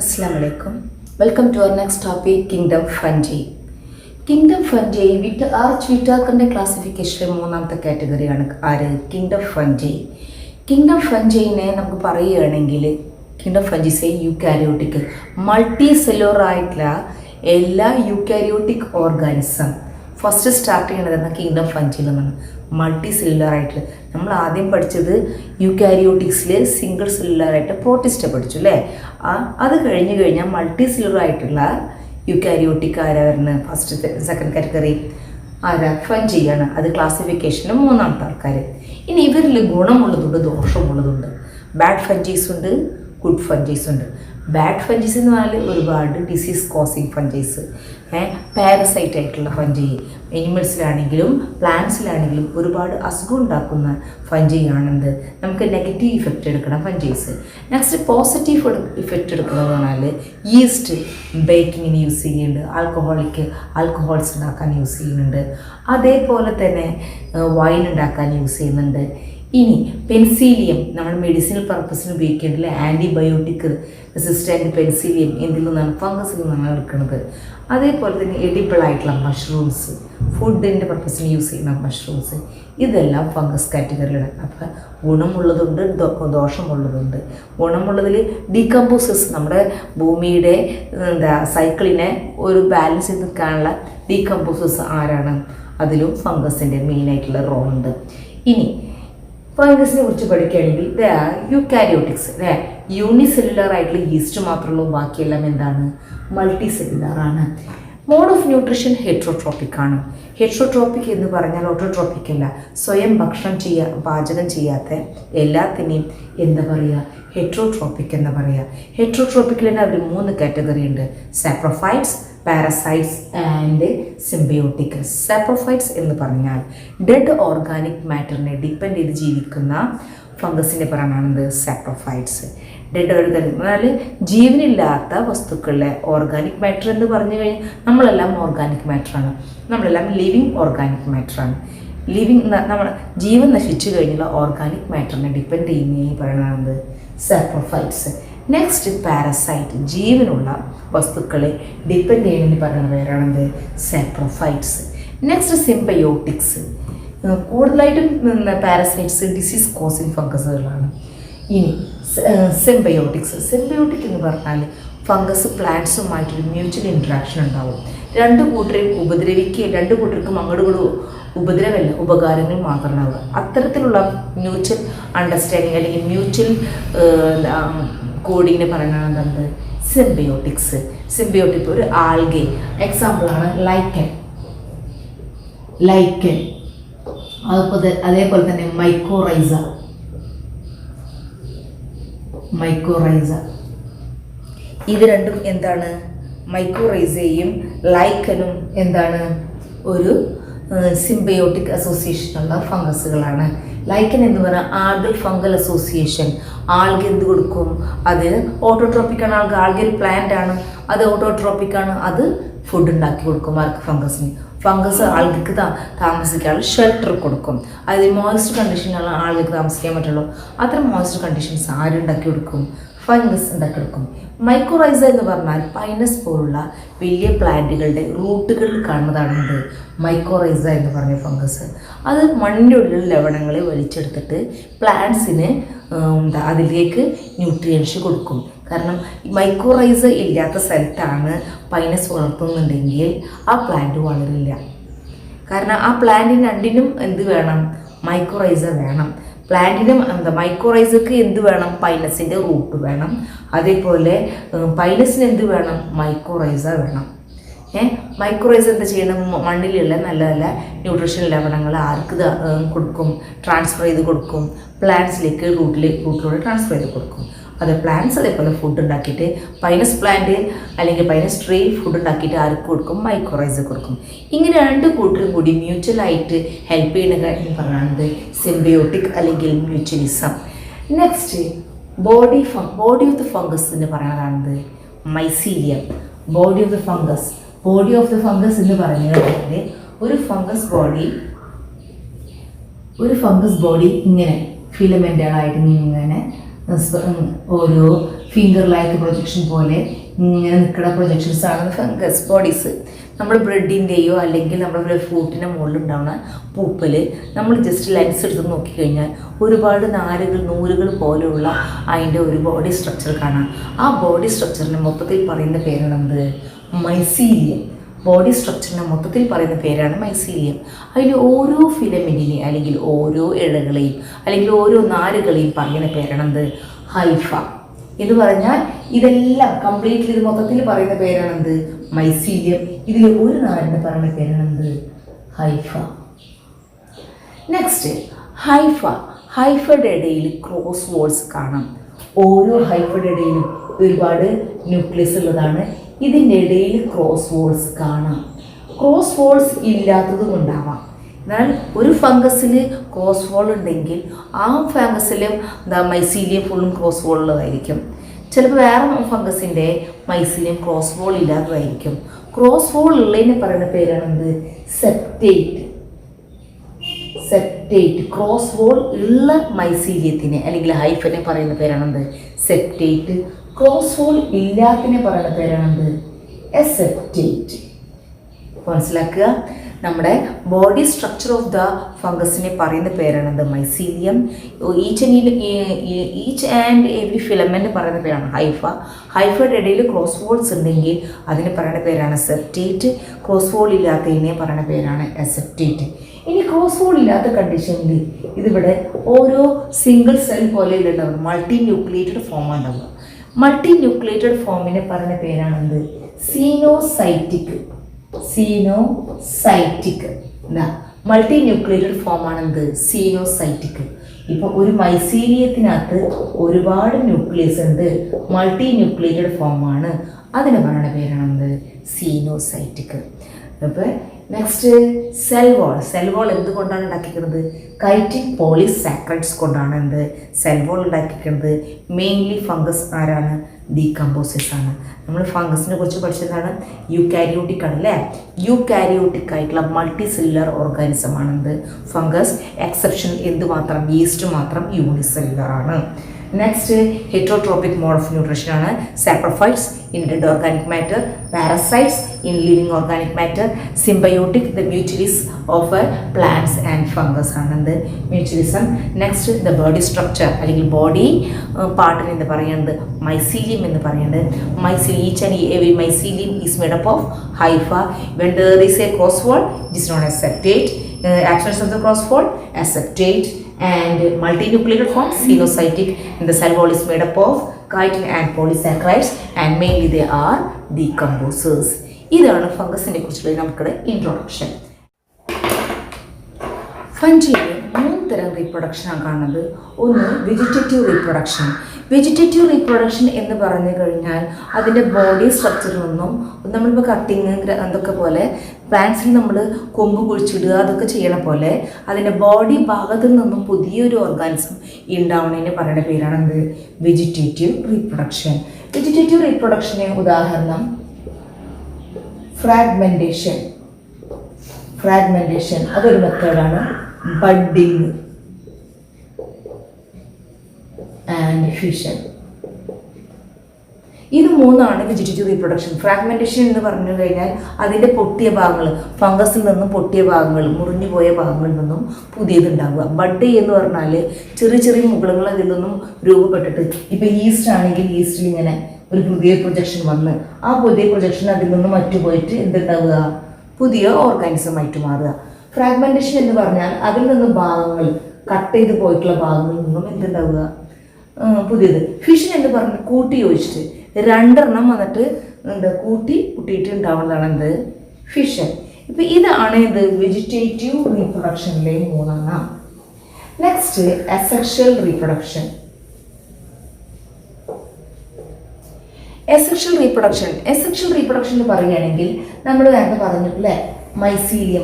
Assalamu alaikum. Welcome to our next topic, Kingdom Fungi. Kingdom Fungi with Archvita classification മൂന്നാമത്തെ കാറ്റഗറിയാണ് ആര് kingdom ഫംജി. Kingdom ഫംജിനെ നമുക്ക് പറയുകയാണെങ്കിൽ kingdom ഫംജിസെ eukaryotic multi cellular ആയിട്ടുള്ള എല്ലാ eukaryotic organism first start ചെയ്യണത് kingdom ഫംജിയിൽ നിന്നാണ്. Multi cellular ആയിട്ട് നമ്മൾ ആദ്യം പഠിച്ചത് യൂക്കാരിയോട്ടിക്സിൽ സിംഗിൾ സെല്ലുലർ ആയിട്ട് പ്രോട്ടിസ്റ്റ പഠിച്ചു അല്ലേ. അത് കഴിഞ്ഞാൽ മൾട്ടി സെല്ലുലർ ആയിട്ടുള്ള യൂക്കാരിയോട്ടിക് ആരാ വരുന്നത്? ഫസ്റ്റ് സെക്കൻഡ് കാറ്റഗറി ആരാ? ഫംജിയാണ്. അത് ക്ലാസിഫിക്കേഷന് മൂന്നാമത്തെ ആൾക്കാർ. ഇനി ഇവരിൽ ഗുണമുള്ളതുണ്ട് ദോഷമുള്ളതുണ്ട്. ബാഡ് ഫംജീസ് ഉണ്ട്, ഗുഡ് ഫംജീസ് ഉണ്ട്. ബാഡ് ഫംജീസ് എന്ന് പറഞ്ഞാൽ ഒരുപാട് ഡിസീസ് കോസിങ് ഫംജീസ്, പാരസൈറ്റ് ആയിട്ടുള്ള ഫംജി, എനിമൽസിലാണെങ്കിലും പ്ലാന്റ്സിലാണെങ്കിലും ഒരുപാട് അസുഖം ഉണ്ടാക്കുന്ന ഫംജിയാണെന്ത് നമുക്ക് നെഗറ്റീവ് ഇഫക്റ്റ് എടുക്കണം ഫംജീസ്. നെക്സ്റ്റ് പോസിറ്റീവ് ഇഫക്റ്റ് എടുക്കുന്നത് പറഞ്ഞാൽ ഈസ്റ്റ് ബേക്കിങ്ങിന് യൂസ് ചെയ്യുന്നുണ്ട്, ആൽക്കഹോൾസ് ഉണ്ടാക്കാൻ യൂസ് ചെയ്യുന്നുണ്ട്, അതേപോലെ തന്നെ വൈൻ ഉണ്ടാക്കാൻ യൂസ് ചെയ്യുന്നുണ്ട്. ഇനി പെൻസിലിയം നമ്മൾ മെഡിസിനൽ പർപ്പസിന് ഉപയോഗിക്കേണ്ടതിൽ ആൻറ്റിബയോട്ടിക് റെസിസ്റ്റൻറ്റ് പെൻസിലിയം എന്തിൽ നിന്നാണ്? ഫംഗസിൽ നിന്നാണ് എടുക്കുന്നത്. അതേപോലെ തന്നെ എഡിബിൾ ആയിട്ടുള്ള മഷ്റൂംസ്, ഫുഡിൻ്റെ പർപ്പസിന് യൂസ് ചെയ്യുന്ന മഷ്റൂംസ്, ഇതെല്ലാം ഫംഗസ് കാറ്റഗറിയാണ്. അപ്പോൾ ഗുണമുള്ളതുണ്ട് ദോഷമുള്ളതുണ്ട്. ഗുണമുള്ളതിൽ ഡീകമ്പോസസ് നമ്മുടെ ഭൂമിയുടെ സൈക്കിളിനെ ഒരു ബാലൻസ് ചെയ്ത് നിൽക്കാനുള്ള ഡീകമ്പോസസ് ആരാണ്? അതിലും ഫംഗസിൻ്റെ മെയിനായിട്ടുള്ള റോളുണ്ട്. ഇനി ഫംഗസിനെ കുറിച്ച് പഠിക്കുകയാണെങ്കിൽ യൂക്കാരിയോട്ടിക്സ് അല്ലേ, യൂണിസെല്ലുലർ ആയിട്ടുള്ള ഈസ്റ്റ് മാത്രമുള്ളൂ, ബാക്കിയെല്ലാം എന്താണ്? മൾട്ടി സെല്ലുലർ ആണ്. മോഡ് ഓഫ് ന്യൂട്രീഷൻ ഹെട്രോട്രോപ്പിക് ആണ്. ഹെട്രോട്രോപ്പിക് എന്ന് പറഞ്ഞാൽ ഓട്ടോട്രോപ്പിക് അല്ല, സ്വയം പാചകം ചെയ്യാത്ത എല്ലാത്തിനെയും എന്താ പറയുക? ഹെട്രോട്രോപ്പിക് എന്ന് പറയുക. ഹെട്രോട്രോപ്പിക്കിൽ തന്നെ അവർ 3 കാറ്റഗറി ഉണ്ട്: saprophytes, parasites and symbiotic. Saprophytes എന്ന് പറഞ്ഞാൽ ഡെഡ് ഓർഗാനിക് മാറ്ററിനെ ഡിപ്പെൻഡ് ചെയ്ത് ജീവിക്കുന്ന ഫംഗസിൻ്റെ പറയാനാണെന്ത്? സാപ്രോഫൈറ്റ്സ്. ഡെഡ് ഓർഗാനിക് എന്നാൽ ജീവനില്ലാത്ത വസ്തുക്കളിലെ ഓർഗാനിക് മാറ്റർ എന്ന് പറഞ്ഞു കഴിഞ്ഞാൽ നമ്മളെല്ലാം ഓർഗാനിക് മാറ്ററാണ്, നമ്മളെല്ലാം ലിവിങ് ഓർഗാനിക് മാറ്ററാണ്. നമ്മൾ ജീവൻ നശിച്ചു കഴിഞ്ഞുള്ള ഓർഗാനിക് മാറ്ററിനെ ഡിപ്പെൻഡ് ചെയ്യുന്ന പറയുന്നത് സാപ്രോഫൈറ്റ്സ്. നെക്സ്റ്റ് പാരസൈറ്റ്, ജീവനുള്ള വസ്തുക്കളെ ഡിപ്പെൻഡ് ചെയ്യുന്നതിന് പറയുന്ന പേരാണെന്ത്? സാപ്രോഫൈറ്റ്സ്. നെക്സ്റ്റ് സിംബയോട്ടിക്സ്, കൂടുതലായിട്ടും പാരസൈറ്റ്സ് ഡിസീസ് കോസിങ് ഫംഗസുകളാണ്. ഇനി സിംബയോട്ടിക്സ് എന്ന് പറഞ്ഞാൽ ഫംഗസ് പ്ലാന്റ്സുമായിട്ടൊരു മ്യൂച്വൽ ഇൻട്രാക്ഷൻ ഉണ്ടാവും. രണ്ട് കൂട്ടർക്കും അങ്ങോട്ട് ഉപദ്രവമല്ല, ഉപകാരങ്ങൾ മാത്രം ഉണ്ടാവുക. അത്തരത്തിലുള്ള മ്യൂച്വൽ അണ്ടർസ്റ്റാൻഡിങ് അല്ലെങ്കിൽ മ്യൂച്വൽ കോഡിങ്ങിനെ പറയുന്നത് എന്ത്? സിംബയോട്ടിക്സ്. സിംബയോട്ടിക് ഒരു ആൽഗെ എക്സാമ്പിളാണ് ലൈക്കൻ. അതേപോലെ തന്നെ മൈക്കോറൈസ. ഇത് രണ്ടും എന്താണ്? മൈക്കോറൈസയും ലൈക്കനും എന്താണ്? ഒരു സിംബയോട്ടിക് അസോസിയേഷനുള്ള ഫംഗസുകളാണ്. ലൈക്കൻ എന്ന് പറഞ്ഞാൽ ആൽഗൽ ഫംഗൽ അസോസിയേഷൻ. ആൽഗ എന്ത് കൊടുക്കും? അത് ഓട്ടോട്രോപ്പിക്കാണ്. ആൽഗൽ പ്ലാന്റ് ആണ്, അത് ഓട്ടോട്രോപ്പിക്കാണ്. അത് ഫുഡ് ഉണ്ടാക്കി കൊടുക്കും ആർക്ക്? ഫംഗസിന്. ഫംഗസ് ആൾഗക്ക് താമസിക്കാനുള്ള ഷെൽട്ടർ കൊടുക്കും. അതായത് മോയ്സ്റ്റ് കണ്ടീഷനിലാണ് ആൾഗക്ക് താമസിക്കാൻ പറ്റുള്ളൂ. അത്തരം മോയ്സ്റ്റ് കണ്ടീഷൻസ് ആരുണ്ടാക്കി കൊടുക്കും? ഫംഗസ് ഉണ്ടാക്കി കൊടുക്കും. മൈക്കോറൈസ എന്ന് പറഞ്ഞാൽ പൈനസ് പോലുള്ള വലിയ പ്ലാന്റുകളുടെ റൂട്ടുകളിൽ കാണുന്നതാണ് മൈക്കോറൈസ എന്ന് പറഞ്ഞ ഫംഗസ്. അത് മണ്ണിൻ്റെ ഉള്ളിൽ ലവണങ്ങളെ വലിച്ചെടുത്തിട്ട് പ്ലാന്റ്സിന് അതിലേക്ക് ന്യൂട്രിയൻസ് കൊടുക്കും. കാരണം മൈക്കോറൈസ ഇല്ലാത്ത സ്ഥലത്താണ് പൈനസ് വളർത്തുന്നുണ്ടെങ്കിൽ ആ പ്ലാന്റ് വളരില്ല. കാരണം ആ പ്ലാന്റിന് രണ്ടിനും എന്ത് വേണം? മൈക്കോറൈസ വേണം. പ്ലാന്റിനും മൈക്കോറൈസക്ക് എന്ത് വേണം? പൈനസിൻ്റെ റൂട്ട് വേണം. അതേപോലെ പൈനസിന് എന്ത് വേണം? മൈക്കോറൈസ വേണം. മൈക്രോറൈസ എന്താ ചെയ്യണം? മണ്ണിലുള്ള നല്ല നല്ല ന്യൂട്രീഷൻ ലവണങ്ങൾ ആർക്ക് കൊടുക്കും? ട്രാൻസ്ഫർ ചെയ്ത് കൊടുക്കും. പ്ലാന്റ്സിലേക്ക് റൂട്ടിലൂടെ ട്രാൻസ്ഫർ ചെയ്ത് കൊടുക്കും. അത് പ്ലാന്റ്സ് അതേപോലെ ഫുഡ് ഉണ്ടാക്കിയിട്ട് പൈനസ് പ്ലാന്റ് അല്ലെങ്കിൽ പൈനസ് ട്രീ ഫുഡ് ഉണ്ടാക്കിയിട്ട് ആർക്ക് കൊടുക്കും? മൈക്രോറൈസ കൊടുക്കും. ഇങ്ങനെ രണ്ട് കൂട്ടരും കൂടി മ്യൂച്വലായിട്ട് ഹെൽപ്പ് ചെയ്യുന്ന കാര്യം പറയുന്നത് സിംബയോട്ടിക് അല്ലെങ്കിൽ mutualism. Next body of the fungus എന്ന് പറയുന്നതാണത് mycelium. Body of the fungus എന്ന് പറഞ്ഞാൽ ഒരു ഫംഗസ് ബോഡി ഇങ്ങനെ ഫിലമെൻ്റുകളായിട്ട് ഇങ്ങനെ ഓരോ ഫിംഗർ ലൈക്ക് പ്രൊജക്ഷൻ പോലെ ഇങ്ങനെ നിൽക്കുന്ന പ്രൊജക്ഷൻസ് ആണ് ഫംഗസ് ബോഡീസ്. നമ്മൾ ബ്രെഡിൻ്റെയോ അല്ലെങ്കിൽ നമ്മുടെ ഫ്രൂട്ടിൻ്റെ മുകളിൽ ഉണ്ടാവുന്ന പൂപ്പൽ നമ്മൾ ജസ്റ്റ് ലെൻസ് എടുത്ത് നോക്കിക്കഴിഞ്ഞാൽ ഒരുപാട് നൂലുകൾ പോലെയുള്ള അതിൻ്റെ ഒരു ബോഡി സ്ട്രക്ചർ കാണാം. ആ ബോഡി സ്ട്രക്ചറിനെ മൊത്തത്തിൽ പറയുന്ന പേരാണെന്ത്? മൈസീലിയം. ബോഡി സ്ട്രക്ചറിനെ മൊത്തത്തിൽ പറയുന്ന പേരാണ് മൈസീലിയം. അതിൽ ഓരോ ഫിലമെൻറ്റിനെയും അല്ലെങ്കിൽ ഓരോ ഇഴകളെയും അല്ലെങ്കിൽ ഓരോ നാരുകളെയും പറയുന്ന പേരാണെന്ത്? ഹൈഫ എന്ന് പറഞ്ഞാൽ ഇതെല്ലാം കംപ്ലീറ്റ്ലി ഇത് മൊത്തത്തിൽ പറയുന്ന പേരാണെന്ത്? മൈസീലിയം. ഇതിൽ ഒരു നാടിനെ പറയുന്ന പേരാണെന്ത്? ഹൈഫ. നെക്സ്റ്റ് ഹൈഫയുടെ ഇടയിൽ ക്രോസ് വോൾസ് കാണാം. ഓരോ ഹൈഫയുടെ ഇടയിലും ഒരുപാട് ന്യൂക്ലിയസ് ഉള്ളതാണ്. ഇതിൻ്റെ ഇടയിൽ ക്രോസ് വോൾസ് കാണാം. ക്രോസ് വോൾസ് ഇല്ലാത്തതും ഉണ്ടാവാം. എന്നാൽ ഒരു ഫംഗസിൽ ക്രോസ് വോൾ ഉണ്ടെങ്കിൽ ആ ഫംഗസിലും മൈസീലിയം ഫുള്ളും ക്രോസ് വോൾ ഉള്ളതായിരിക്കും. ചിലപ്പോൾ വേറെ ഫംഗസിൻ്റെ മൈസീലിയം ക്രോസ് വോൾ ഇല്ലാത്തതായിരിക്കും. ക്രോസ് വോൾ ഉള്ളതിനെ പറയുന്ന പേരാണെന്ത്? സെപ്റ്റേറ്റ്. ക്രോസ് വോൾ ഉള്ള മൈസീലിയത്തിനെ അല്ലെങ്കിൽ ഹൈഫനെ പറയുന്ന പേരാണെന്ത്? സെപ്റ്റേറ്റ്. ക്രോസ് വോൾ ഇല്ലാത്തതിനെ പറയുന്ന പേരാണെന്ത്? എസെപ്റ്റേറ്റ്. മനസ്സിലാക്കുക. നമ്മുടെ ബോഡി സ്ട്രക്ചർ ഓഫ് ദ ഫംഗസിനെ പറയുന്ന പേരാണെന്ത്? Mycelium. Each and every filament പറയുന്ന പേരാണ് ഹൈഫ. ഹൈഫയുടെ ഇടയിൽ ക്രോസ് വോൾസ് ഉണ്ടെങ്കിൽ അതിന് പറയുന്ന പേരാണ് സെപ്റ്റേറ്റ്. ക്രോസ് വോൾ ഇല്ലാത്തതിനെ പറയുന്ന പേരാണ് എസെപ്റ്റേറ്റ്. ഇനി ക്രോസ് വോൾ ഇല്ലാത്ത കണ്ടീഷനിൽ ഇതിവിടെ ഓരോ സിംഗിൾ സെൽ പോലെ ഉണ്ടാവും. മൾട്ടി ന്യൂക്ലിയേറ്റഡ് ഫോം ഉണ്ടാവുക. മൾട്ടി ന്യൂക്ലിയേറ്റഡ് ഫോമിനെ പറയുന്ന പേരാണെന്ത്? സീനോസൈറ്റിക്. മൾട്ടി ന്യൂക്ലിയേറ്റഡ് ഫോം ആണെന്ത്? സീനോസൈറ്റിക്. ഇപ്പോൾ ഒരു മൈസീലിയത്തിനകത്ത് ഒരുപാട് ന്യൂക്ലിയസ് ഉണ്ട്, മൾട്ടി ന്യൂക്ലിയേറ്റഡ് ഫോമാണ്. അതിനെ പറയുന്ന പേരാണെന്ത്? സീനോസൈറ്റിക്. അപ്പോൾ നെക്സ്റ്റ് സെൽ വോൾ എന്തുകൊണ്ടാണ് ഉണ്ടാക്കിയിരിക്കുന്നത്? കൈറ്റിക് പോളിസാക്കറൈഡ്സ് കൊണ്ടാണ് എന്ത് സെൽ വോൾ ഉണ്ടാക്കിയിരിക്കുന്നത്. മെയിൻലി ഫംഗസ് ആരാണ്? ഡീകമ്പോസേഴ്സ് ആണ്. നമ്മൾ ഫംഗസിനെ കുറിച്ച് പഠിച്ചതാണ് യൂകാരിയോട്ടിക് ആണ് അല്ലേ? യൂകാരിയോട്ടിക് ആയിട്ടുള്ള മൾട്ടി സെല്ലുലർ ഓർഗാനിസം ആണെന്ത് ഫംഗസ്. എക്സെപ്ഷൻ എന്തുമാത്രം? ഈസ്റ്റ് മാത്രം യൂണിസെല്ലുലർ ആണ്. Next heterotrophic mode of nutrition ആണ്. Saprophytes in dead organic matter, parasites in living organic matter, symbiotic the mutualism of plants and fungus ആണെന്ത് mutualism. Next the body structure അല്ലെങ്കിൽ body പാർട്ടിന് എന്ന് പറയുന്നത് mycelium എന്ന് പറയുന്നത്. Each and every mycelium is made up of hypha. When there is a cross wall, it is known as septate. Absence of the cross wall, aseptate. And multinucleated form, xenocytic, and the cell wall is made up of chitin and polysaccharides, and mainly they are decomposers. ഇതാണ് ഫംഗസിനെ കുറിച്ചുള്ള നമുക്കുള്ള introduction. ഫംജിയിൽ 3 തരം റീപ്രൊഡക്ഷനാണ് കാണുന്നത്. ഒന്ന് vegetative reproduction എന്ന് പറഞ്ഞു കഴിഞ്ഞാൽ അതിൻ്റെ ബോഡി സ്ട്രക്ചറിൽ നിന്നും നമ്മളിപ്പോൾ കട്ടിങ് അതൊക്കെ പോലെ പ്ലാന്റ്സിൽ നമ്മൾ കൊമ്പ് കുഴിച്ചിടുക അതൊക്കെ ചെയ്യണ പോലെ അതിൻ്റെ ബോഡി ഭാഗത്തിൽ നിന്നും പുതിയൊരു ഓർഗാനിസം ഉണ്ടാവുന്നതിന് പറയുന്ന പേരാണെന്ത്? വെജിറ്റേറ്റീവ് റീപ്രൊഡക്ഷന് ഉദാഹരണം ഫ്രാഗ്മെൻറ്റേഷൻ അതൊരു മെത്തേഡാണ്. Budding and fission. ഇത് 3 വെജിറ്റേറ്റീവ് റീപ്രൊഡക്ഷൻ. ഫ്രാഗ്മെൻറ്റേഷൻ എന്ന് പറഞ്ഞു കഴിഞ്ഞാൽ അതിൻ്റെ പൊട്ടിയ ഭാഗങ്ങൾ, ഫംഗസിൽ നിന്നും പൊട്ടിയ ഭാഗങ്ങൾ, മുറിഞ്ഞു പോയ ഭാഗങ്ങളിൽ നിന്നും പുതിയതുണ്ടാവുക. ബഡ് എന്ന് പറഞ്ഞാൽ ചെറിയ മുകളങ്ങൾ അതിൽ നിന്നും രൂപപ്പെട്ടിട്ട്, ഇപ്പോൾ ഈസ്റ്റ് ആണെങ്കിൽ ഈസ്റ്റിൽ ഇങ്ങനെ ഒരു പുതിയ പ്രൊജക്ഷൻ വന്ന് ആ പുതിയ പ്രൊജക്ഷൻ അതിൽ നിന്നും മറ്റു പോയിട്ട് എന്തുണ്ടാവുക? പുതിയ ഓർഗാനിസമായിട്ട് മാറുക. ഫ്രാഗ്മെൻറ്റേഷൻ എന്ന് പറഞ്ഞാൽ അതിൽ നിന്ന് ഭാഗങ്ങൾ കട്ട് ചെയ്ത് പോയിട്ടുള്ള ഭാഗങ്ങളിൽ നിന്നും എന്തുണ്ടാവുക? പുതിയത്. ഫിഷൻ എന്ന് പറഞ്ഞാൽ കൂട്ടി യോജിച്ചിട്ട് 2 വന്നിട്ട് കൂട്ടിയിട്ട് ഉണ്ടാവുന്നതാണ് എന്ത്? ഫിഷൻ. ഇപ്പം ഇതാണ് ഇത് വെജിറ്റേറ്റീവ് റീപ്രൊഡക്ഷനിലെ 3. Next asexual reproduction. Asexual reproduction എന്ന് പറയുകയാണെങ്കിൽ നമ്മൾ നേരത്തെ പറഞ്ഞു അല്ലേ, മൈസീലിയം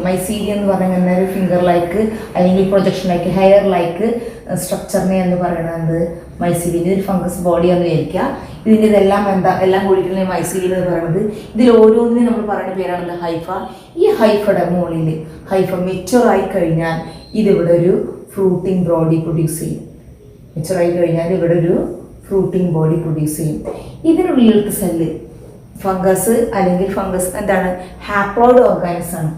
എന്ന് പറയുന്നത് ഒരു ഫിംഗർ ലൈക്ക് അല്ലെങ്കിൽ പ്രൊജക്ഷൻ ലൈക്ക് ഹെയർ ലൈക്ക് സ്ട്രക്ചറിനെ എന്ന് പറയുന്നത് മൈസീലിയം. ഇതൊരു ഫംഗസ് ബോഡിയാണെന്ന് വിചാരിക്കുക. ഇതിൻ്റെ എല്ലാം കൂടിയിട്ടുള്ള മൈസീലിയം എന്ന് പറയുന്നത്. ഇതിൽ ഓരോന്നിനും നമ്മൾ പറയുന്ന പേരാണത് ഹൈഫ. ഈ ഹൈഫയുടെ മുകളിൽ ഹൈഫ മെച്ചുവറായി കഴിഞ്ഞാൽ ഇതിവിടെ ഒരു ഫ്രൂട്ടിംഗ് ബോഡി പ്രൊഡ്യൂസ് ചെയ്യും. മെച്ചുറായി കഴിഞ്ഞാൽ ഇവിടെ ഒരു ഫ്രൂട്ടിംഗ് ബോഡി പ്രൊഡ്യൂസ് ചെയ്യും. ഇതിനുള്ളിലത്തെ സെല്ല് ഫംഗസ് അല്ലെങ്കിൽ ഫംഗസ് എന്താണ് ഹാപ്ലോയിഡ് ഓർഗാനിസം ആണ്.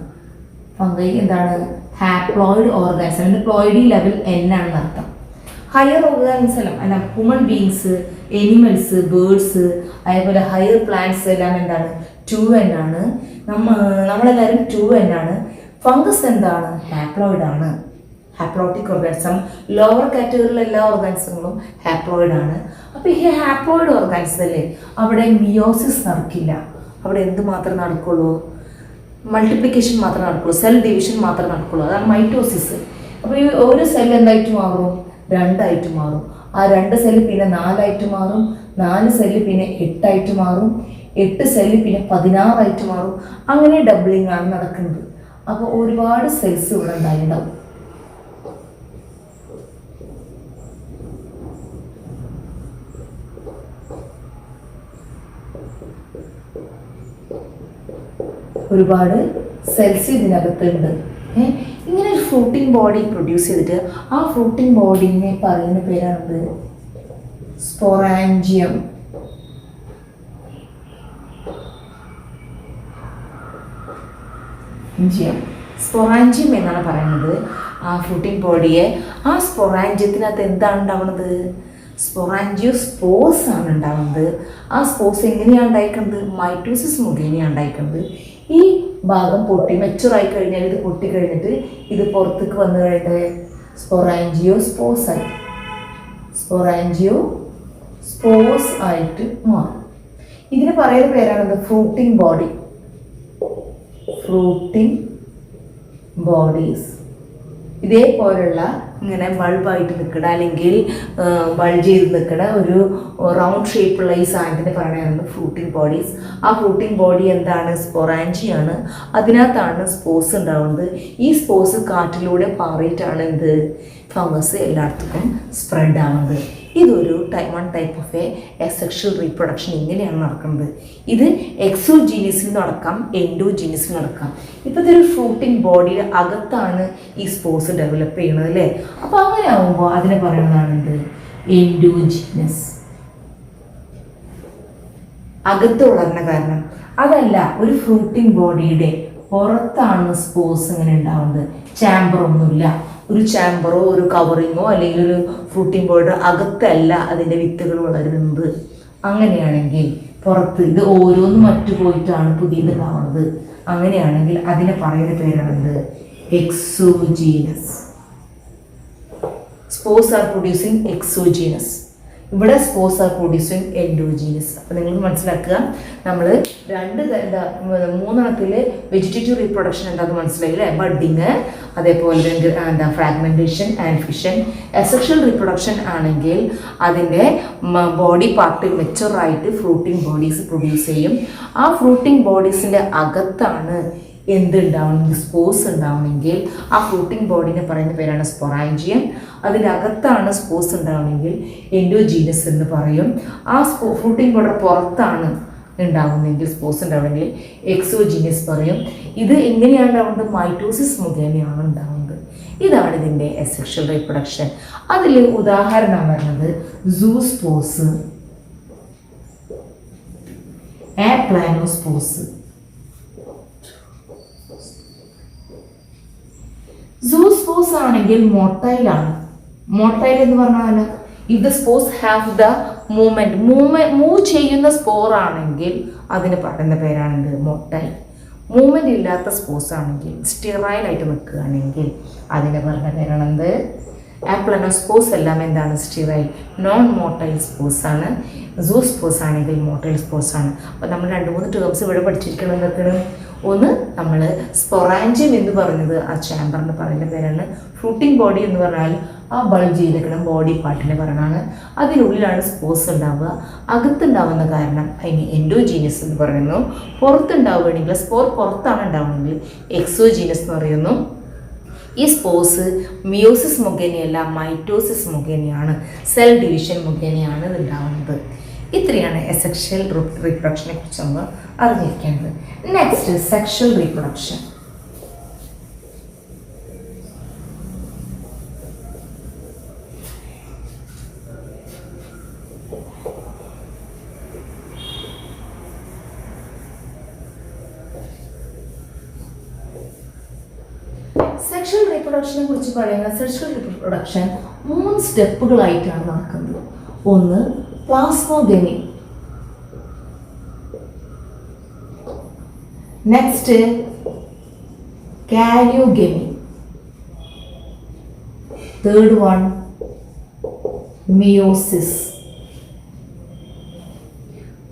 ഫംഗൈ എന്താണ് ഹാപ്ലോയിഡ് ഓർഗാനിസം, അതിൻ്റെ പ്ലോയിഡി ലെവൽ N ആണെന്ന് അർത്ഥം. ഹയർ ഓർഗാനിസം അല്ല ഹ്യൂമൻ ബീങ്സ്, എനിമൽസ്, ബേർഡ്സ്, അതേപോലെ ഹയർ പ്ലാന്റ്സ് എല്ലാം എന്താണ് 2N ആണ്. നമ്മളെല്ലാവരും 2N ആണ്. ഫംഗസ് എന്താണ് ഹാപ്ലോയിഡ് ആണ്, ഹാപ്ലോട്ടിക് ഓർഗാനിസം. ലോവർ കാറ്റഗറിയിലെ എല്ലാ ഓർഗാനിസങ്ങളും ഹാപ്ലോയിഡ് ആണ്. അപ്പോൾ ഈ ഹാപ്ലോയിഡ് ഓർഗാനിസം അല്ലേ അവിടെ മിയോസിസ് നടക്കില്ല. അവിടെ എന്ത് മാത്രമേ നടക്കുള്ളൂ? മൾട്ടിപ്ലിക്കേഷൻ മാത്രമേ നടക്കുള്ളൂ, സെൽ ഡിവിഷൻ മാത്രമേ നടക്കുള്ളൂ. അതാണ് മൈറ്റോസിസ്. അപ്പോൾ ഈ ഒരു സെൽ എന്തായിട്ട് മാറും? 2 ആയിട്ട് മാറും. ആ 2 സെല്ല് പിന്നെ 4 ആയിട്ട് മാറും, 4 സെല്ല് പിന്നെ 8 ആയിട്ട് മാറും, 8 സെല്ല് പിന്നെ 16 ആയിട്ട് മാറും. അങ്ങനെ ഡബിളിംഗ് ആണ് നടക്കുന്നത്. അപ്പോൾ ഒരുപാട് സെൽസ് ഇവിടെ ഉണ്ടായിട്ടുണ്ടാവും. ഒരുപാട് സെൽസ് ഇതിനകത്തുണ്ട്. ഇങ്ങനെ ഒരു ഫ്രൂട്ടിംഗ് ബോഡി പ്രൊഡ്യൂസ് ചെയ്തിട്ട് ആ ഫ്രൂട്ടിംഗ് ബോഡിനെ പറയുന്ന പേരാണത് സ്പൊറാഞ്ചിയം. സ്പൊറാഞ്ചിയം എന്നാണ് പറയുന്നത് ആ ഫ്രൂട്ടിംഗ് ബോഡിയെ. ആ സ്പൊറാഞ്ചിയത്തിനകത്ത് എന്താണ് ഉണ്ടാവുന്നത്? സ്പൊറാഞ്ചിയോസ്പോർസ് ആണ് ഉണ്ടാവുന്നത്. ആ സ്പോർസ് എങ്ങനെയാണ് ഉണ്ടായിരിക്കുന്നത്? മൈറ്റോസിസ് മുഖേനയാണ് ഉണ്ടായിരിക്കുന്നത്. ഈ ഭാഗം പൊട്ടി മെച്ചുറായി കഴിഞ്ഞാൽ ഇത് പൊട്ടി കഴിഞ്ഞിട്ട് ഇത് പുറത്തേക്ക് വന്നു കഴിഞ്ഞാൽ സ്പൊറാഞ്ചിയോസ്പോർസ് ആയിട്ട് മാറും. ഇതിന് പറയുന്ന പേരാണത് ഫ്രൂട്ടിംഗ് ബോഡി, ഫ്രൂട്ടിംഗ് ബോഡീസ്. ഇതേപോലുള്ള ഇങ്ങനെ ബൾബായിട്ട് നിൽക്കണ അല്ലെങ്കിൽ ബൾജ് ചെയ്ത് നിൽക്കണ ഒരു റൗണ്ട് ഷേപ്പുള്ള ഈ സാധനത്തിന് പറയുന്നത് ഫ്രൂട്ടിംഗ് ബോഡീസ്. ആ ഫ്രൂട്ടിംഗ് ബോഡി എന്താണ്? സ്പൊറാഞ്ചിയാണ്. അതിനകത്താണ് സ്പോർസ് ഉണ്ടാവുന്നത്. ഈ സ്പോർസ് കാറ്റിലൂടെ പാറിയിട്ടാണ് എന്ത് ഫംഗസ് എല്ലായിടത്തും സ്പ്രെഡ് ആവുന്നത്. ഇതൊരു one type of A sexual reproduction ഇങ്ങനെയാണ് നടക്കുന്നത്. ഇത് എക്സോജീനിയസിൽ നടക്കാം, എൻഡോജീനിയസിൽ നടക്കാം. ഇപ്പോഴത്തെ ഒരു ഫ്രൂട്ടിംഗ് ബോഡിയുടെ അകത്താണ് ഈ സ്പോർസ് ഡെവലപ്പ് ചെയ്യുന്നത് അല്ലേ? അപ്പോൾ അങ്ങനെ ആകുമ്പോൾ അതിനെ പറയുന്നതാണ് എന്ത്? എൻഡോജീനസ്. അകത്ത് വളർന്ന കാരണം. അതല്ല, ഒരു ഫ്രൂട്ടിംഗ് ബോഡിയുടെ പുറത്താണ് സ്പോർസ് ഇങ്ങനെ ഉണ്ടാവുന്നത്. ചാമ്പർ ഒന്നുമില്ല, ഒരു ചാമ്പറോ ഒരു കവറിങ്ങോ അല്ലെങ്കിൽ ഒരു ഫ്രൂട്ടിംഗ് ബോഡിയുടെ അകത്തല്ല അതിൻ്റെ വിത്തുകൾ വളരുന്നത്. അങ്ങനെയാണെങ്കിൽ പുറത്ത് ഇത് ഓരോന്നും മറ്റു പോയിട്ടാണ് പുതിയത് ഉണ്ടാവുന്നത്. അങ്ങനെയാണെങ്കിൽ അതിനെ പറയുന്ന പേരാണെന്ത്? Exogenous. Spores are producing exogenous. ഇവിടെ സ്പോർസ് ആർ പ്രൊഡ്യൂസിങ് എൻഡോജീനസ്. അപ്പോൾ നിങ്ങൾ മനസ്സിലാക്കുക, നമ്മൾ 3 വെജിറ്റേറ്റീവ് റീപ്രൊഡക്ഷൻ എന്താണെന്ന് മനസ്സിലായില്ലേ? ബഡ്ഡിങ്, അതേപോലെ എന്താ fragmentation and fission. Asexual reproduction ആണെങ്കിൽ അതിൻ്റെ ബോഡി പാർട്ട് മെച്ചുറായിട്ട് ഫ്രൂട്ടിംഗ് ബോഡീസ് പ്രൊഡ്യൂസ് ചെയ്യും. ആ ഫ്രൂട്ടിംഗ് ബോഡീസിൻ്റെ അകത്താണ് എന്തുണ്ടാവണമെങ്കിൽ സ്പോർസ് ഉണ്ടാവണമെങ്കിൽ ആ ഫ്രൂട്ടിംഗ് ബോഡിനെ പറയുന്ന പേരാണ് സ്പൊറാഞ്ചിയം. അതിൻ്റെ അകത്താണ് സ്പോർസ് ഉണ്ടാവണമെങ്കിൽ എൻഡോജീനസ് എന്ന് പറയും. ആ ഫ്രൂട്ടിംഗ് ബോഡിയുടെ പുറത്താണ് ഉണ്ടാവുന്നതെങ്കിൽ സ്പോർസ് ഉണ്ടാവണമെങ്കിൽ എക്സോജീനസ് പറയും. ഇത് എങ്ങനെയാണ് ഉണ്ടാവുന്നത്? മൈറ്റോസിസ് മുഖേനയാണ് ഉണ്ടാവുന്നത്. ഇതാണ് ഇതിൻ്റെ അസെക്ഷൽ റീപ്രൊഡക്ഷൻ. അതിൽ ഉദാഹരണം പറയുന്നത് സൂസ്പോർസ്, ആപ്ലാനോസ്പോർസ്. സൂസ്പോർസ് ആണെങ്കിൽ മൊട്ടൈലാണ്. മൊട്ടൈൽ എന്ന് പറഞ്ഞാൽ if the spores have the move ചെയ്യുന്ന സ്പോർ ആണെങ്കിൽ അതിന് പറയുന്ന പേരാണെന്ത്? മൊട്ടൈൽ. മൂവ്മെൻ്റ് ഇല്ലാത്ത സ്പോർസ് ആണെങ്കിൽ സ്റ്റെറൈലായിട്ട് നിൽക്കുകയാണെങ്കിൽ അതിന് പറയുന്ന പേരാണെന്ത്? ആപ്ലാനോസ്പോർസ് എല്ലാം എന്താണ്? സ്റ്റെറൈൽ, നോൺ മോട്ടൈൽ സ്പോർസ് ആണ്. സൂസ്പോർസ് ആണെങ്കിൽ മോട്ടൈൽ സ്പോർസ് ആണ്. അപ്പോൾ നമ്മൾ 2-3 ടേംസ് ഇവിടെ പഠിച്ചിരിക്കണം. എന്തൊക്കെയാണ്? ഒന്ന്, നമ്മൾ സ്പൊറാഞ്ചിയം എന്ന് പറയുന്നത് ആ ചാമ്പറിന് പറയുന്ന പേരാണ്. ഫ്രൂട്ടിംഗ് ബോഡി എന്ന് പറഞ്ഞാൽ ആ ബൾജ് ചെയ്തിരിക്കണം ബോഡി പാർട്ടിനെ പറയണതാണ്. അതിനുള്ളിലാണ് സ്പോർസ് ഉണ്ടാവുക. അകത്തുണ്ടാവുന്ന കാരണം അതിന് എൻഡോജീനിയസ് എന്ന് പറയുന്നു. പുറത്തുണ്ടാവുകയാണെങ്കിൽ സ്പോർ പുറത്താണ് ഉണ്ടാവുകയാണെങ്കിൽ എക്സോജീനിയസ് എന്ന് പറയുന്നു. ഈ സ്പോർസ് മിയോസിസ് മുഖേനയല്ല, മൈറ്റോസിസ് മുഖേനയാണ്, സെൽ ഡിവിഷൻ മുഖേനയാണ് ഇത് ഉണ്ടാവുന്നത്. ഇത്രയാണ് സെക്ഷൽ റീപ്രൊഡക്ഷനെ കുറിച്ച് നമ്മൾ അറിഞ്ഞിരിക്കേണ്ടത്. Next, sexual reproduction. സെക്ഷൽ റീപ്രൊഡക്ഷനെ കുറിച്ച് പറയുന്നത് സെക്ഷൽ റീപ്രൊഡക്ഷൻ 3 സ്റ്റെപ്പുകളായിട്ടാണ് നടക്കുന്നത്. ഒന്ന് plasmogamy, next karyogamy, third one meiosis.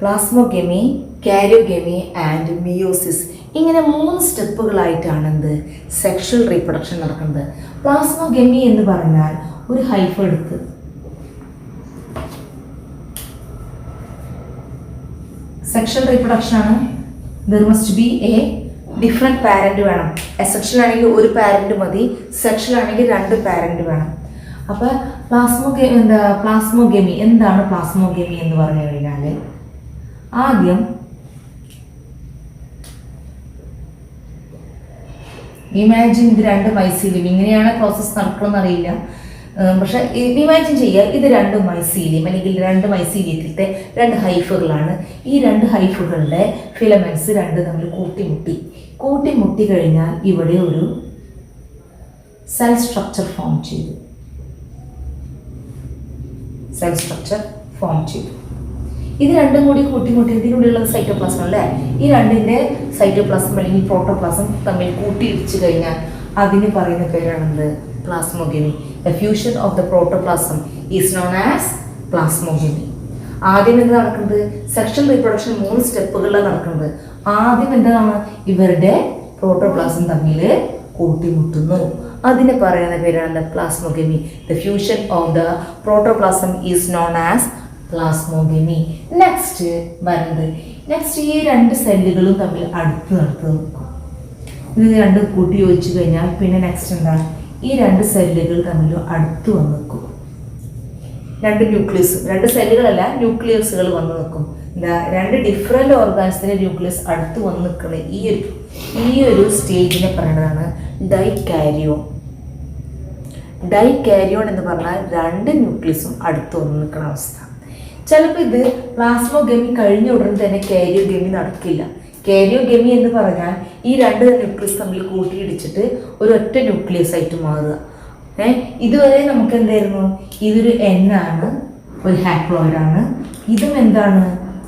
Plasmogamy, karyogamy and meiosis, ഇങ്ങനെ 3 സ്റ്റെപ്പുകളായിട്ടാണ് എന്ത് സെക്ഷൽ റീപ്രൊഡക്ഷൻ നടക്കുന്നത്. പ്ലാസ്മോഗമി എന്ന് പറഞ്ഞാൽ ഒരു ഹൈഫ എടുത്ത് സെക്ഷൽ റീപ്രൊഡക്ഷൻ ആണ്. There must be A different parent വേണം. എസെക്ഷൽ ആണെങ്കിൽ ഒരു പാരന്റ് മതി, സെക്ഷൽ ആണെങ്കിൽ 2 പാരന്റ് വേണം. അപ്പോൾ പ്ലാസ്മോഗമി എന്താണ് പ്ലാസ്മോഗമി എന്ന് പറഞ്ഞു കഴിഞ്ഞാൽ, ആദ്യം ഇമാജിൻ ഇത് 2 മൈസീലിയം, ഇങ്ങനെയാണ് പ്രോസസ്സ് നടക്കണമെന്ന് അറിയില്ല, പക്ഷെ ഇമാജിൻ ചെയ്യുക ഇത് 2 മൈസീലിയം അല്ലെങ്കിൽ 2 മൈസീലിയത്തിലത്തെ 2 ഹൈഫുകളാണ്. ഈ 2 ഹൈഫുകളുടെ ഫിലമെന്റ്സ് 2 തമ്മിൽ കൂട്ടിമുട്ടി കഴിഞ്ഞാൽ ഇവിടെ ഒരു സെൽ സ്ട്രക്ചർ ഫോം ചെയ്തു. ഇത് 2 കൂടി കൂട്ടിമുട്ടി ഇതിനുള്ളിലുള്ള സൈറ്റോപ്ലാസം അല്ലേ, ഈ 2ന്റെ സൈറ്റോപ്ലാസം അല്ലെങ്കിൽ പ്രോട്ടോപ്ലാസം തമ്മിൽ കൂട്ടിയിടിച്ചു കഴിഞ്ഞാൽ അതിന് പറയുന്ന പേരാണെന്ത് plasmogamy. The fusion of the protoplasm is known as plasmogamy. ആദ്യം എന്താ നടക്കുന്നത്, സെക്ഷൽ റീപ്രൊഡക്ഷൻ 3 സ്റ്റെപ്പുകളിലാണ് നടക്കുന്നത്. ആദ്യം എന്താണ്, ഇവരുടെ പ്രോട്ടോപ്ലാസം തമ്മിൽ കൂട്ടിമുട്ടുന്നു, അതിന് പറയുന്ന പേരാണ് plasmogamy. The fusion of the protoplasm is known as plasmogamy. Next ഈ 2 സെല്ലുകളും തമ്മിൽ അടുത്ത് നിൽക്കും. ഇത് 2 കൂട്ടി യോജിച്ചു കഴിഞ്ഞാൽ പിന്നെ നെക്സ്റ്റ് എന്താണ്, ഈ 2 സെല്ലുകൾ തമ്മിൽ അടുത്ത് വന്ന് നിൽക്കും. 2 ന്യൂക്ലിയസ്, 2 സെല്ലുകളല്ല ന്യൂക്ലിയസുകൾ വന്ന് നിൽക്കും. എന്താ, 2 ഡിഫറെൻറ്റ് ഓർഗാൻസിൻ്റെ ന്യൂക്ലിയസ് അടുത്ത് വന്ന് നിൽക്കുന്ന ഈ ഒരു സ്റ്റേജിനെ പറയുന്നതാണ് ഡൈകാരിയോൺ. ഡൈകാരിയോൺ എന്ന് പറഞ്ഞാൽ 2 ന്യൂക്ലിയസും അടുത്ത് വന്ന് നിൽക്കുന്ന അവസ്ഥ. ചിലപ്പോൾ ഇത് പ്ലാസ്മോഗമി കഴിഞ്ഞ ഉടൻ തന്നെ കാരിയോഗമി നടക്കില്ല. കാരിയോഗമി എന്ന് പറഞ്ഞാൽ ഈ 2 ന്യൂക്ലിയസ് തമ്മിൽ കൂട്ടിയിടിച്ചിട്ട് ഒരൊറ്റ ന്യൂക്ലിയസ് ആയിട്ട് മാറുക. ഇതുവരെ നമുക്ക് എന്തായിരുന്നു, ഇതൊരു N ആണ്, ഒരു ഹാപ്ലോയിഡ് ആണ്. ഇതും എന്താണ്,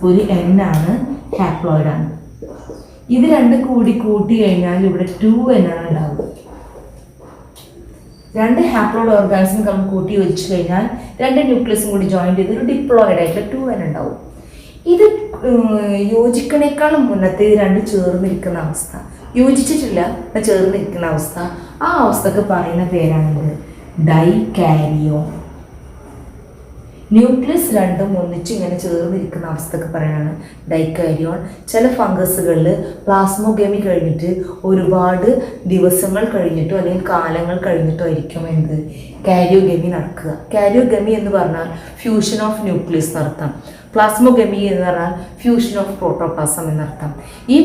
ഒരു N ആണ്, ഹാപ്ലോയിഡ് ആണ്. ഇത് 2 കൂട്ടി കഴിഞ്ഞാൽ ഇവിടെ 2N ആണ് ഉണ്ടാവുക. 2 ഹാപ്ലോയിഡ് ഓർഗാനിസം നമ്മൾ കൂട്ടി യോജിച്ചു കഴിഞ്ഞാൽ 2 ന്യൂക്ലിയസും കൂടി ജോയിൻ ചെയ്ത് ഒരു ഡിപ്ലോയിഡ് ആയിട്ട് 2N ഉണ്ടാവും. ഇത് യോജിക്കണേക്കാളും മുന്നത്തെ ഇത് 2 ചേർന്നിരിക്കുന്ന അവസ്ഥ, യോജിച്ചിട്ടില്ല ചേർന്നിരിക്കുന്ന അവസ്ഥ, ആ അവസ്ഥക്ക് പറയുന്ന പേരാണിത് ഡൈകാരിയോൺ. ന്യൂക്ലിയസ് 2ഉം ഒന്നിച്ച് ഇങ്ങനെ ചേർന്നിരിക്കുന്ന അവസ്ഥക്ക് പറയാനാണ് ഡൈകാരിയോൺ. ചില ഫംഗസുകളിൽ പ്ലാസ്മോഗമി കഴിഞ്ഞിട്ട് ഒരുപാട് ദിവസങ്ങൾ കഴിഞ്ഞിട്ടോ അല്ലെങ്കിൽ കാലങ്ങൾ കഴിഞ്ഞിട്ടോ ആയിരിക്കും എന്ത് കാരിയോഗമി നടക്കുക. കാരിയോഗമി എന്ന് പറഞ്ഞാൽ ഫ്യൂഷൻ ഓഫ് ന്യൂക്ലിയസ് എന്നർത്ഥം. പ്ലാസ്മോഗമി എന്ന് പറഞ്ഞാൽ ഫ്യൂഷൻ ഓഫ് പ്രോട്ടോപ്ലാസം എന്നർത്ഥം. ഈ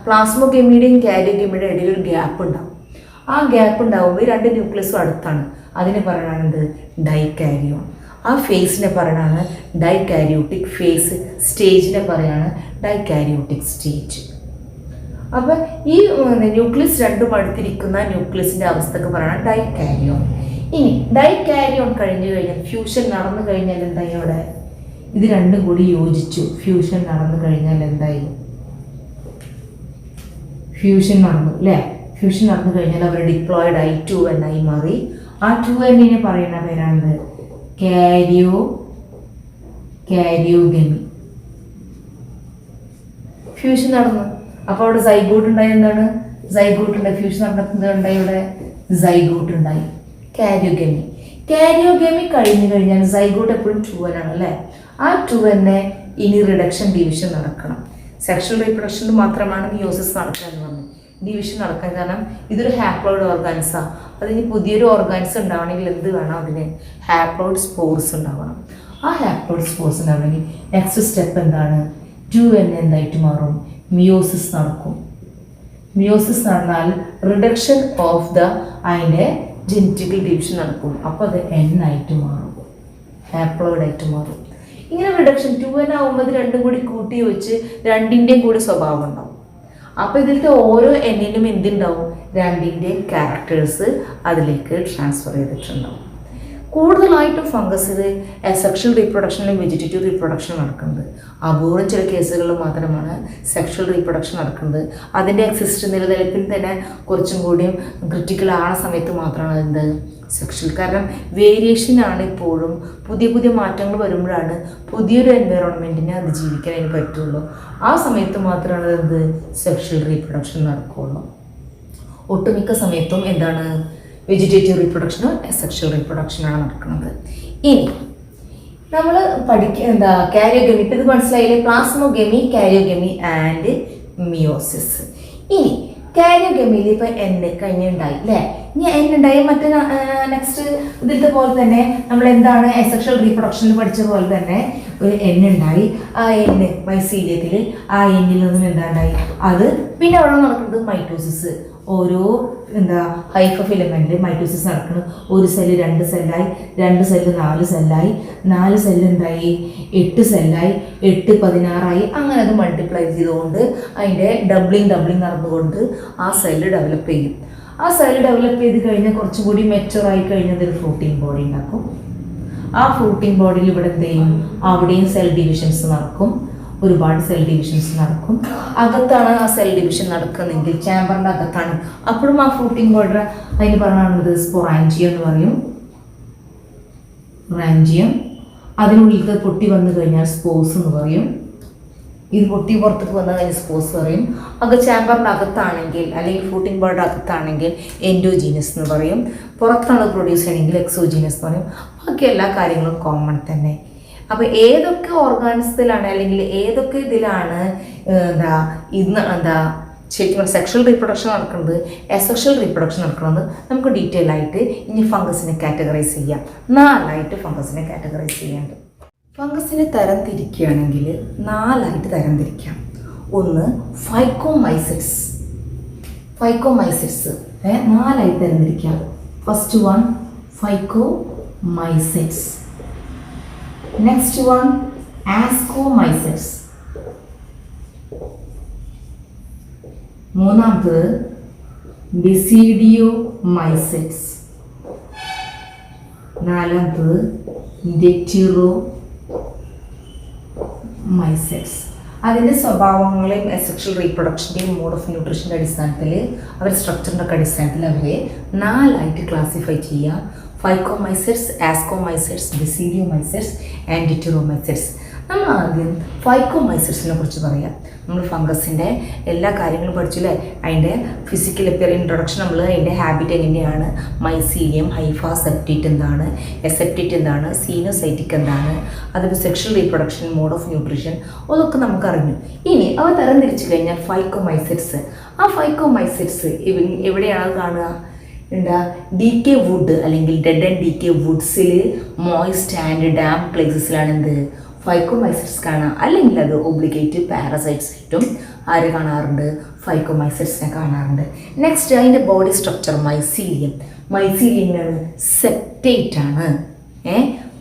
പ്ലാസ്മോഗമിയുടെയും കാരിയോഗമിയുടെയും ഇടയിൽ ഒരു ഗ്യാപ്പ് ഉണ്ടാവും. ആ ഗ്യാപ്പ് ഉണ്ടാവുമ്പോൾ ഈ 2 ന്യൂക്ലിയസും അടുത്താണ്, അതിന് പറയുന്നത് ഡൈകാരിയോൺ. ആ ഫേസിനെ പറയാണ് ഡൈകാരിയോട്ടിക് ഫേസ്, സ്റ്റേജിനെ പറയാണ് ഡൈകാരിയോട്ടിക് സ്റ്റേജ്. അപ്പോൾ ഈ ന്യൂക്ലിയസ് 2ഉം അടുത്തിരിക്കുന്ന ന്യൂക്ലിയസിൻ്റെ അവസ്ഥക്ക് പറയണം ഡൈകാരിയോൺ. ഇനി ഡൈകാരിയോൺ കഴിഞ്ഞു കഴിഞ്ഞാൽ ഫ്യൂഷൻ നടന്നു കഴിഞ്ഞാൽ എന്തായി, അവിടെ ഇത് 2ഉം കൂടി യോജിച്ചു, ഫ്യൂഷൻ നടന്നു കഴിഞ്ഞാൽ എന്തായി, ഫ്യൂഷൻ നടന്നു അല്ലേ. ഫ്യൂഷൻ നടന്നു കഴിഞ്ഞാൽ അവർ ഡിപ്ലോയിഡ് ആയി 2N ആയി മാറി. ആ 2N പറയുന്ന പേരാണ് കാരിയോഗമി. ഫ്യൂഷൻ നടന്നു, അപ്പോൾ അവിടെ സൈഗോട്ട് ഉണ്ടായി. എന്താണ് സൈഗോട്ട് ഉണ്ടായി, ഫ്യൂഷൻ നടന്നിട്ടുണ്ടായി, ഇവിടെ സൈഗോട്ട് ഉണ്ടായി. കാരിയോഗമി കഴിഞ്ഞു കഴിഞ്ഞാൽ സൈഗോട്ട് എപ്പോഴും 2N ആണ് അല്ലേ. ആ 2N ഇനി റിഡക്ഷൻ ഡിവിഷൻ നടക്കണം. സെക്ഷൽ റീപ്രൊഡക്ഷനിൽ മാത്രമാണ് മിയോസിസ് നടക്കുക എന്ന് പറഞ്ഞു. ഡിവിഷൻ നടക്കാൻ കാരണം ഇതൊരു ഹാപ്ലോയിഡ് ഓർഗാനിസാണ്. അതിന് പുതിയൊരു ഓർഗാനിസം ഉണ്ടാവണമെങ്കിൽ എന്ത് വേണം, അതിന് ഹാപ്ലോയിഡ് സ്പോർസ് ഉണ്ടാവണം. ആ ഹാപ്ലോയിഡ് സ്പോർസ് ഉണ്ടാവണമെങ്കിൽ നെക്സ്റ്റ് സ്റ്റെപ്പ് എന്താണ്, 2N എന്തായിട്ട് മാറും, മിയോസിസ് നടക്കും. മിയോസിസ് നടന്നാൽ റിഡക്ഷൻ ഓഫ് അതിൻ്റെ ജെനറ്റിക്കൽ ഡിവിഷൻ നടക്കും. അപ്പോൾ അത് N ആയിട്ട് മാറും, ഹാപ്ലോയിഡ് ആയിട്ട് മാറും. ഇങ്ങനെ റിഡക്ഷൻ 2N ആകുമ്പോൾ ഇത് 2ഉം കൂടി കൂട്ടി വെച്ച് 2ൻ്റെയും കൂടി സ്വഭാവം ഉണ്ടാവും. അപ്പോൾ ഇതിലത്തെ ഓരോ Nനും എന്തുണ്ടാവും, രണ്ടിൻ്റെയും ക്യാരക്ടേഴ്സ് അതിലേക്ക് ട്രാൻസ്ഫർ ചെയ്തിട്ടുണ്ടാവും. കൂടുതലായിട്ടും ഫംഗസിൽ സെക്ഷൽ റീപ്രൊഡക്ഷനിലും വെജിറ്റേറ്റീവ് റീപ്രൊഡക്ഷൻ നടക്കുന്നത്. അപൂർവം ചില കേസുകളിൽ മാത്രമാണ് സെക്ഷൽ റീപ്രൊഡക്ഷൻ നടക്കുന്നത്. അതിൻ്റെ നിലനിൽപ്പിൽ തന്നെ കുറച്ചും കൂടിയും ക്രിട്ടിക്കൽ ആണ സമയത്ത് മാത്രമാണ് എന്ത് സെക്ഷൽ. കാരണം വേരിയേഷനാണ് ഇപ്പോഴും, പുതിയ പുതിയ മാറ്റങ്ങൾ വരുമ്പോഴാണ് പുതിയൊരു എൻവയറോൺമെൻറ്റിനെ അതിജീവിക്കാൻ അതിന് പറ്റുള്ളൂ. ആ സമയത്ത് മാത്രമാണ് എന്ത് സെക്ഷൽ റീപ്രൊഡക്ഷൻ നടക്കുകയുള്ളൂ. ഒട്ടുമിക്ക സമയത്തും എന്താണ് വെജിറ്റേറ്റീവ് റീപ്രൊഡക്ഷനോ സെക്ഷൽ റീപ്രൊഡക്ഷനാണ് നടക്കുന്നത്. ഇനി നമ്മൾ കാരിയോഗമി, ഇപ്പം ഇത് മനസ്സിലായില്ലേ? Plasmogamy, karyogamy and meiosis. ഇനി കാരിയോഗമിയിൽ ഇപ്പം കഴിഞ്ഞുണ്ടായി അല്ലേ? ഇനി ഉണ്ടായി മറ്റേ നെക്സ്റ്റ് ഇതിലത്തെ പോലെ തന്നെ നമ്മൾ എന്താണ് സെക്ഷൽ റീപ്രൊഡക്ഷനിൽ പഠിച്ചതുപോലെ തന്നെ ഒരു ഉണ്ടായി. ആ മൈസീലിയത്തിൽ ആ നിന്നും ഉണ്ടായി അത് പിന്നെ അവിടെ നടക്കുന്നത് മൈറ്റോസിസ്. ഓരോ ഹൈഫ ഫിലമെന്റിൽ മൈറ്റോസിസ് നടക്കുന്നു. ഒരു സെല്ല് 2 സെല്ലായി, 2 സെല്ല് 4 സെല്ലായി, 4 സെല്ല് 8 സെല്ലായി, 8 16ആയി. അങ്ങനെ അത് മൾട്ടിപ്ലൈ ചെയ്തുകൊണ്ട് അതിൻ്റെ ഡബ്ലിങ് നടന്നുകൊണ്ട് ആ സെല്ല് ഡെവലപ്പ് ചെയ്യും. ആ സെല്ല് ഡെവലപ്പ് ചെയ്ത് കഴിഞ്ഞാൽ കുറച്ചും കൂടി മെച്ചുറായി കഴിഞ്ഞാൽ ഒരു ഫ്രൂട്ടിംഗ് ബോഡി ഉണ്ടാക്കും. ആ ഫ്രൂട്ടിംഗ് ബോഡിയിൽ ഇവിടെ എന്ത് ചെയ്യും? അവിടെയും സെൽ ഡിവിഷൻസ് നടക്കും. ഒരുപാട് സെൽ ഡിവിഷൻസ് നടക്കും. അകത്താണ് ആ സെൽ ഡിവിഷൻ നടക്കുന്നതെങ്കിൽ ചാമ്പറിൻ്റെ അകത്താണ്. അപ്പോഴും ആ ഫ്രൂട്ടിംഗ് ബോർഡർ അതിന് പറഞ്ഞത് സ്പൊറാഞ്ചിയം എന്ന് പറയും. റാഞ്ചിയം. അതിനുള്ളിൽ പൊട്ടി വന്നു കഴിഞ്ഞാൽ സ്പോസ് എന്ന് പറയും. ഇത് പൊട്ടി പുറത്തേക്ക് വന്നു കഴിഞ്ഞാൽ സ്പോസ് പറയും. അത് ചാമ്പറിൻ്റെ അകത്താണെങ്കിൽ അല്ലെങ്കിൽ ഫ്രൂട്ടിംഗ് ബോർഡർ അകത്താണെങ്കിൽ എൻഡോജീനസ് എന്ന് പറയും. പുറത്താണ് പ്രൊഡ്യൂസ് ചെയ്യണമെങ്കിൽ എക്സോജീനസ് എന്ന് പറയും. ബാക്കി എല്ലാ കാര്യങ്ങളും കോമൺ തന്നെ. അപ്പോൾ ഏതൊക്കെ ഓർഗാനിസത്തിലാണ് അല്ലെങ്കിൽ ഏതൊക്കെ ഇതിലാണ് ശരിക്കും സെക്ഷൽ റീപ്രൊഡക്ഷൻ നടക്കുന്നത്, അസെക്ഷൽ റീപ്രൊഡക്ഷൻ നടക്കുന്നത് നമുക്ക് ഡീറ്റെയിൽ ആയിട്ട് ഇനി ഫംഗസിനെ കാറ്റഗറൈസ് ചെയ്യാം. 4ആയിട്ട് ഫംഗസിനെ കാറ്റഗറൈസ് ചെയ്യാണ്ട്. ഫംഗസിനെ തരം തിരിക്കുകയാണെങ്കിൽ 4ആയിട്ട് തരം തിരിക്കാം. ഒന്ന് ഫൈക്കോമൈസിറ്റ്സ്. 4ആയിട്ട് തരം തിരിക്കാം. First one phycomycetes. Next one ascomycetes. മൂന്നാമത്തത് ബെസിഡിയോമൈസിറ്റ്സ്. നാലാമത്തത് ഡെറ്റിറോമൈസിറ്റ്സ്. അതിൻ്റെ സ്വഭാവങ്ങളെയും സെക്ഷൽ റീപ്രൊഡക്ഷൻ്റെയും മോഡ് ഓഫ് ന്യൂട്രീഷൻ്റെ അടിസ്ഥാനത്തിൽ അവർ സ്ട്രക്ചറിൻ്റെ ഒക്കെ അടിസ്ഥാനത്തിൽ അവരെ 4ആയിട്ട് ക്ലാസിഫൈ ചെയ്യുക. Phycomycetes, ascomycetes, basidiomycetes and deuteromycetes. നമ്മൾ ആദ്യം ഫൈക്കോമൈസിറ്റ്സിനെ കുറിച്ച് പറയാം. നമ്മൾ ഫംഗസിൻ്റെ എല്ലാ കാര്യങ്ങളും പഠിച്ചില്ലേ? അതിൻ്റെ ഫിസിക്കൽ ഇൻട്രൊഡക്ഷൻ നമ്മൾ അതിൻ്റെ ഹാബിറ്റ് എങ്ങനെയാണ്, മൈസീലിയം, ഹൈഫ, സെപ്റ്റേറ്റ് എന്താണ്, എസെപ്റ്റേറ്റ് എന്താണ്, സീനോസൈറ്റിക് എന്താണ്, അതിൻ്റെ sexual reproduction, mode of nutrition, അതൊക്കെ നമുക്കറിഞ്ഞു. ഇനി അവ തരം തിരിച്ചു കഴിഞ്ഞാൽ ഫൈക്കോമൈസിറ്റ്സ്. ആ ഫൈക്കോമൈസിറ്റ്സ് എവിടെയാണ് കാണുക? ഡീക്കെ വുഡ് അല്ലെങ്കിൽ ഡെഡ് ആൻഡ് ഡീക്കെ വുഡ്സിൽ മോയിസ്റ്റ് ആൻഡ് ഡാം പ്ലേസസിലാണ് എന്ത് ഫൈക്കോമൈസിറ്റ്സ് കാണാം. അല്ലെങ്കിൽ അത് ഒബ്ലിഗേറ്റ് പാരസൈറ്റ്സ് ആയിട്ടും ആര് കാണാറുണ്ട്? ഫൈക്കോമൈസിറ്റ്സിനെ കാണാറുണ്ട്. നെക്സ്റ്റ് അതിൻ്റെ ബോഡി സ്ട്രക്ചർ മൈസീലിയം സെപ്റ്റേറ്റ് ആണ്.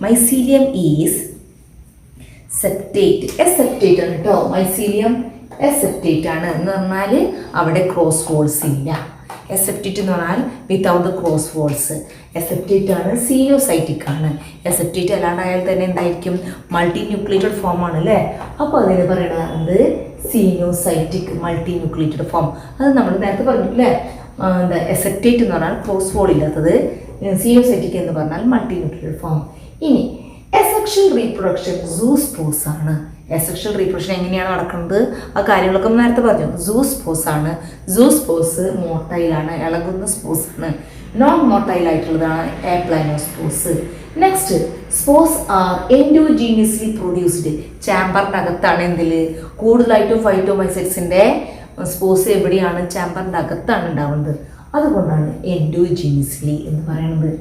മൈസീലിയം ഈസ് സെപ്റ്റേറ്റ്, എസെപ്റ്റേറ്റ് ആണ് കേട്ടോ. മൈസീലിയം എസെപ്റ്റേറ്റ് ആണ് എന്ന് പറഞ്ഞാൽ അവിടെ ക്രോസ് വോൾസ് ഇല്ല. എസെപ്റ്റേറ്റ് എന്ന് പറഞ്ഞാൽ വിത്തൗട്ട് ദ ക്രോസ് വോൾസ്. എസെപ്റ്റേറ്റ് ആണ്, സീനോസൈറ്റിക് ആണ്. എസെപ്റ്റേറ്റ് അല്ലാണ്ടായാൽ തന്നെ എന്തായിരിക്കും? മൾട്ടി ന്യൂക്ലിയേറ്റഡ് ഫോം ആണ് അല്ലേ? അപ്പോൾ അതിന് പറയുന്നത് സീനോസൈറ്റിക് മൾട്ടി ന്യൂക്ലിയേറ്റഡ് ഫോം. അത് നമ്മൾ നേരത്തെ പറഞ്ഞു അല്ലേ? എസെപ്റ്റേറ്റ് എന്ന് പറഞ്ഞാൽ ക്രോസ് വോൾ ഇല്ലാത്തത്, സീനോസൈറ്റിക് എന്ന് പറഞ്ഞാൽ മൾട്ടി ന്യൂക്ലിയേറ്റഡ് ഫോം. ഇനി അസെക്ഷൽ റീപ്രൊഡക്ഷൻ സൂസ്പോസ് ആണ്. അസെക്ഷൽ റീപ്രൊഡക്ഷൻ എങ്ങനെയാണ് നടക്കുന്നത്? ആ കാര്യങ്ങളൊക്കെ നേരത്തെ പറഞ്ഞു. സൂസ്പോസ് ആണ്. സൂസ്പോസ് മോട്ടൈലാണ്, ഇളകുന്ന സ്പോസ് ആണ്. നോൺ മോട്ടൈൽ ആയിട്ടുള്ളതാണ് aplanospores. Next spores are endogenously produced. ചാമ്പറിൻ്റെ അകത്താണ് എന്തിൽ കൂടുതലായിട്ടും ഫൈറ്റോമൈസൈറ്റ്സിൻ്റെ സ്പോസ് എവിടെയാണ്? ചാമ്പറിൻ്റെ അകത്താണ് ഉണ്ടാവുന്നത്. അതുകൊണ്ടാണ് എൻഡോജീനിയസ്ലി എന്ന് പറയുന്നത്.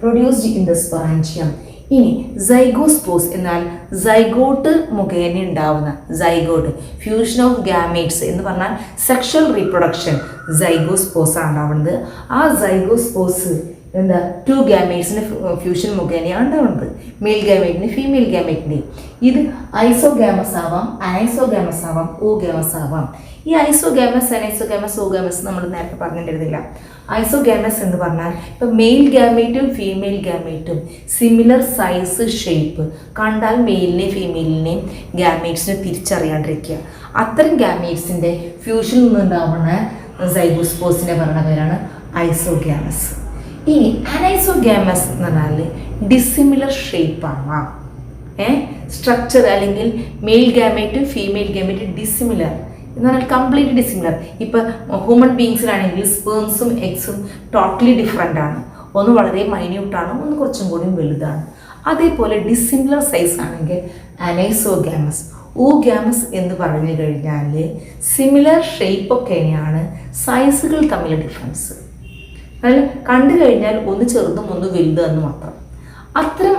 Produced in the sporangium. ഇനി സൈഗോസ്പോസ് എന്നാൽ സൈഗോട്ട് മുഖേന ഉണ്ടാവുന്ന, സൈഗോട്ട് ഫ്യൂഷൻ ഓഫ് ഗാമേറ്റ്സ് എന്ന് പറഞ്ഞാൽ സെക്ഷൽ റീപ്രൊഡക്ഷൻ സൈഗോസ്പോസ് ആണ് ഉണ്ടാവുന്നത്. ആ സൈഗോസ്പോസ് എന്താ 2 ഗാമേറ്റ്സിന് ഫ്യൂഷൻ മുഖേനയാണ് ഉണ്ടാവുന്നത്. മെയിൽ ഗാമേറ്റിന് ഫീമെയിൽ ഗാമേറ്റിന്. ഇത് ഐസോഗാമസ് ആവാം, അനൈസോഗാമസ് ആവാം, ഓഗാമസ് ആവാം. ഈ ഐസോഗാമസ്, അനൈസോഗാമസ്, ഓഗാമസ് നമ്മൾ നേരത്തെ പറഞ്ഞിട്ടിരുന്നില്ല. ഐസോഗാമസ് എന്ന് പറഞ്ഞാൽ ഇപ്പം മെയിൽ ഗാമേറ്റും ഫീമെയിൽ ഗാമേറ്റും സിമിലർ സൈസ് ഷേപ്പ് കണ്ടാൽ മെയിലിനെയും ഫീമെയിലിനെയും ഗാമേറ്റ്സിനെ തിരിച്ചറിയാണ്ടിരിക്കുക. അത്തരം ഗാമേറ്റ്സിൻ്റെ ഫ്യൂഷനിൽ നിന്നുണ്ടാവുന്ന സൈഗോസ്പോസിനെ പറയുന്ന പേരാണ് ഐസോഗാമസ്. ഇനി അനൈസോഗാമസ് എന്ന് പറഞ്ഞാൽ ഡിസിമിലർ ഷേപ്പ് ആവാം. സ്ട്രക്ചർ അല്ലെങ്കിൽ മെയിൽ ഗാമേറ്റും ഫീമെയിൽ ഗാമേറ്റും ഡിസിമിലർ എന്ന് പറഞ്ഞാൽ കംപ്ലീറ്റ് ഡിസിമിലർ. ഇപ്പം ഹ്യൂമൻ ബീങ്സിലാണെങ്കിൽ സ്പേംസും എഗ്സും ടോട്ടലി ഡിഫറെൻ്റ് ആണ്. ഒന്ന് വളരെ മൈന്യൂട്ടാണ്, ഒന്ന് കുറച്ചും കൂടി വലുതാണ്. അതേപോലെ ഡിസിമിലർ സൈസ് ആണെങ്കിൽ അനൈസോഗാമസ്. ഓഗാമസ് എന്ന് പറഞ്ഞു കഴിഞ്ഞാൽ സിമിലർ ഷേപ്പൊക്കെയാണ്, സൈസുകൾ തമ്മിൽ ഡിഫറൻസ്. അതായത് കണ്ടു കഴിഞ്ഞാൽ ഒന്ന് ചെറുതും ഒന്ന് വലുതും എന്ന് മാത്രം. അത്തരം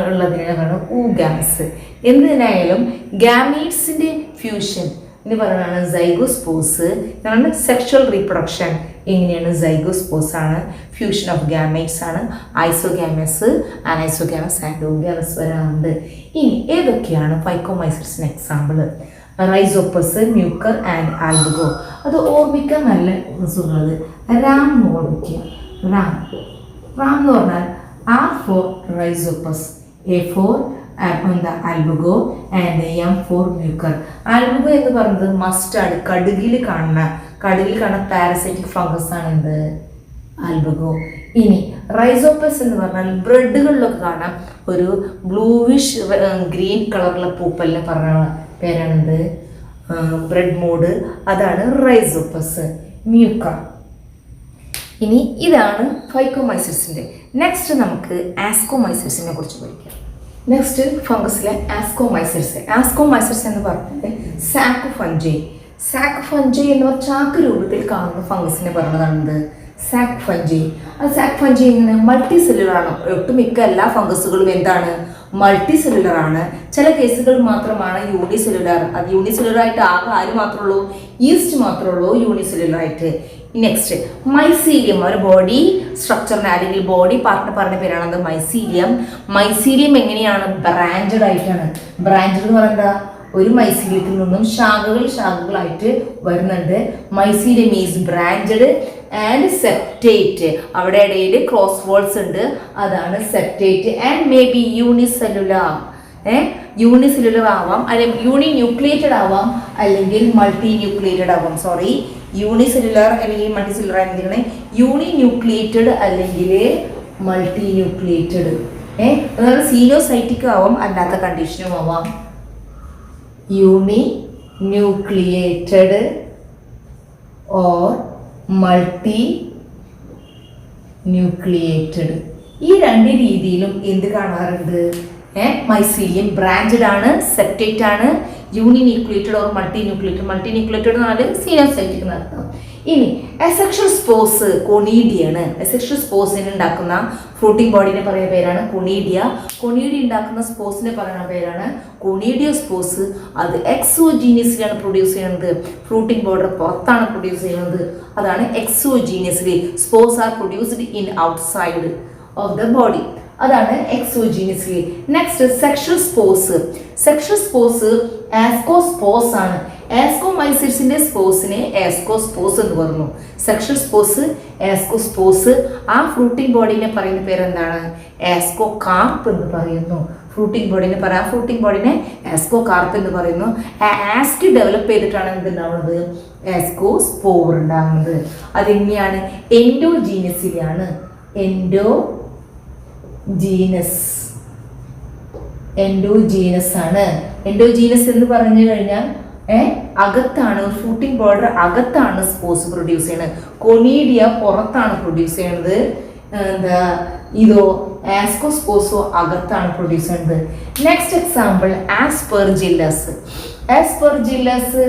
ഉള്ളതിനാണ് ഓഗാമസ്. എന്തിനായാലും ഗാമീറ്റ്സിൻ്റെ ഫ്യൂഷൻ എന്ന് പറയുന്നതാണ് സൈഗോസ്പോസ്. ഇതാണ് സെക്ഷൽ റീപ്രൊഡക്ഷൻ. എങ്ങനെയാണ്? സൈഗോസ്പോസ് ആണ്, ഫ്യൂഷൻ ഓഫ് ഗാമേറ്റ്സ് ആണ്. ഐസോഗാമസ്, അനൈസോഗാമസ് ആൻഡ് ഓഗാമസ് വരാറുണ്ട്. ഇനി ഏതൊക്കെയാണ് ഫൈക്കോമൈസിറ്റ്സിന് example? Rhizopus, mucor and albugo. അത് ഓർമ്മിക്കാൻ നല്ല സുഖമുള്ളത് റാം എന്ന് ഓർമ്മിക്കുക. റാം എന്ന് പറഞ്ഞാൽ R for rhizopus, A for albugo and M for mucor. Albugo എന്ന് പറയുന്നത് മസ്റ്റാർഡ്, കടുകിൽ കാണുന്ന പാരസൈറ്റിക് ഫംഗസ് ആണ് എന്ത്? ആൽബുഗോ. ഇനി റൈസോപ്പസ് എന്ന് പറഞ്ഞാൽ ബ്രെഡുകളിലൊക്കെ കാണാം ഒരു ബ്ലൂവിഷ് ഗ്രീൻ കളറിലെ പൂപ്പലിനെ പറഞ്ഞ പേരാണെന്ത്? Bread mould. അതാണ് റൈസോപ്പസ്. മ്യൂക്കർ. ഇനി ഇതാണ് ഫൈക്കോമൈസിറ്റ്സിൻ്റെ. നെക്സ്റ്റ് നമുക്ക് ആസ്കോമൈസിറ്റ്സിനെ കുറിച്ച് പഠിക്കാം. നെക്സ്റ്റ് ഫംഗസിലെ ആസ്കോമൈസിറ്റ്സ്. ആസ്കോമൈസിറ്റ്സ് എന്ന് പറഞ്ഞാൽ സാക്കോഫഞ്ചൈ. സാക്കോഫഞ്ചൈ എന്ന് പറഞ്ഞാൽ ചാക്ക് രൂപത്തിൽ കാണുന്ന ഫംഗസിനെ പറഞ്ഞതാണ് സാക്കോഫഞ്ചൈ. ആ സാക്കോഫഞ്ചൈ ഇങ്ങനെ മൾട്ടി സെല്ലുലർ ആണ്. ഒട്ടുമിക്ക എല്ലാ ഫംഗസുകളും എന്താണ്? മൾട്ടി സെല്ലുലർ ആണ്. ചില കേസുകൾ മാത്രമാണ് യൂണിസെല്ലുലർ. അത് യൂണിസെല്ലുലർ ആയിട്ട് ആകെ ആര് മാത്രമേ ഉള്ളൂ? ഈസ്റ്റ് മാത്രമേ ഉള്ളൂ യൂണിസെല്ലുലർ ആയിട്ട്. Next mycelium. ഒരു ബോഡി സ്ട്രക്ചറിനെ അല്ലെങ്കിൽ ബോഡി പാർട്ടിനെ പറഞ്ഞ പേരാണത് മൈസീലിയം. മൈസീലിയം എങ്ങനെയാണ്? ബ്രാഞ്ചഡ് ആയിട്ടാണ്. ബ്രാഞ്ചഡ് എന്ന് പറയുന്നത് ഒരു മൈസീലിയത്തിൽ നിന്നും ശാഖകളായിട്ട് വരുന്നുണ്ട്. Mycelium is branched and septate. അവിടെ ഇടയിൽ ക്രോസ് വോൾസ് ഉണ്ട്, അതാണ് septate. And may be unicellular. Unicellular ആവാം, അല്ലെങ്കിൽ യൂണിന്യൂക്ലിയേറ്റഡ് ആവാം, അല്ലെങ്കിൽ മൾട്ടി ന്യൂക്ലിയേറ്റഡ് ആവാം. സോറി, യൂണിസെല്ലുലർ അല്ലെങ്കിൽ മൾട്ടി സെല്ലുലർ എന്തിനാണ്? യൂണിന്യൂക്ലിയേറ്റഡ് അല്ലെങ്കിൽ മൾട്ടി ന്യൂക്ലിയേറ്റഡ്. അതായത് സീനോസൈറ്റിക് ആവാം, അല്ലാത്ത കണ്ടീഷനും ആവാം. യൂണിന്യൂക്ലിയേറ്റഡ് ഓർ മൾട്ടി ന്യൂക്ലിയേറ്റഡ്. ഈ രണ്ട് രീതിയിലും എന്ത് കാണാറുണ്ട്? മൈസീലിയം ബ്രാഞ്ചഡ് ആണ്, സെപ്റ്റേറ്റ് ആണ്, uninucleated or multi nucleated. Multi nucleated എന്ന് പറഞ്ഞാൽ സീനോസൈറ്റിക് എന്നർത്ഥം. ഇനി അസെക്ഷൽ സ്പോസ് കൊണീഡിയാണ്. അസെക്ഷൽ സ്പോസിന് ഉണ്ടാക്കുന്ന ഫ്രൂട്ടിംഗ് ബോഡീനെ പറയുന്ന പേരാണ് കൊണീഡിയ. കൊണീഡിയ ഉണ്ടാക്കുന്ന സ്പോസിനെ പറയുന്ന പേരാണ് കൊണീഡിയോ സ്പോസ്. അത് എക്സോജീനിയസിലാണ് പ്രൊഡ്യൂസ് ചെയ്യുന്നത്. ഫ്രൂട്ടിംഗ് ബോർഡർ പുറത്താണ് പ്രൊഡ്യൂസ് ചെയ്യുന്നത്, അതാണ് exogenously. Spores are produced in outside of the body, അതാണ് exogenously. Next sexual spores. Sexual spores ascospores ആണ്. ആസ്കോമൈസിറ്റ്സിന്റെ സ്പോസിനെ ആസ്കോസ്പോസ് എന്ന് പറഞ്ഞു. Sexual spores ascospores. ആ ഫ്രൂട്ടിംഗ് ബോഡീനെ പറയുന്ന പേരെന്താണ്? ആസ്കോകാർപ്പ് എന്ന് പറയുന്നു. ഫ്രൂട്ടിംഗ് ബോഡീനെ പറയാം, ഫ്രൂട്ടിംഗ് ബോഡീനെ ആസ്കോകാർപ്പ് എന്ന് പറയുന്നു. ആസ്ക് ഡെവലപ്പ് ചെയ്തിട്ടാണ് എന്തുണ്ടാവുന്നത്? ആസ്കോസ്പോർ ഉണ്ടാകുന്നത്. അതെങ്ങനെയാണ്? എൻഡോജീനസിലാണ്. എൻഡോജീനസ് ആണ്. എൻഡോജീനസ് എന്ന് പറഞ്ഞു കഴിഞ്ഞാൽ അകത്താണ്, ഫ്രൂട്ടിംഗ് ബോർഡർ അകത്താണ് സ്പോസ് പ്രൊഡ്യൂസ് ചെയ്യുന്നത്. കൊണീഡിയ പുറത്താണ് പ്രൊഡ്യൂസ് ചെയ്യുന്നത്. ഇതോ ആസ്കോസ്പോസോ അകത്താണ് പ്രൊഡ്യൂസ് ചെയ്യുന്നത്. Next example aspergillus. Aspergillus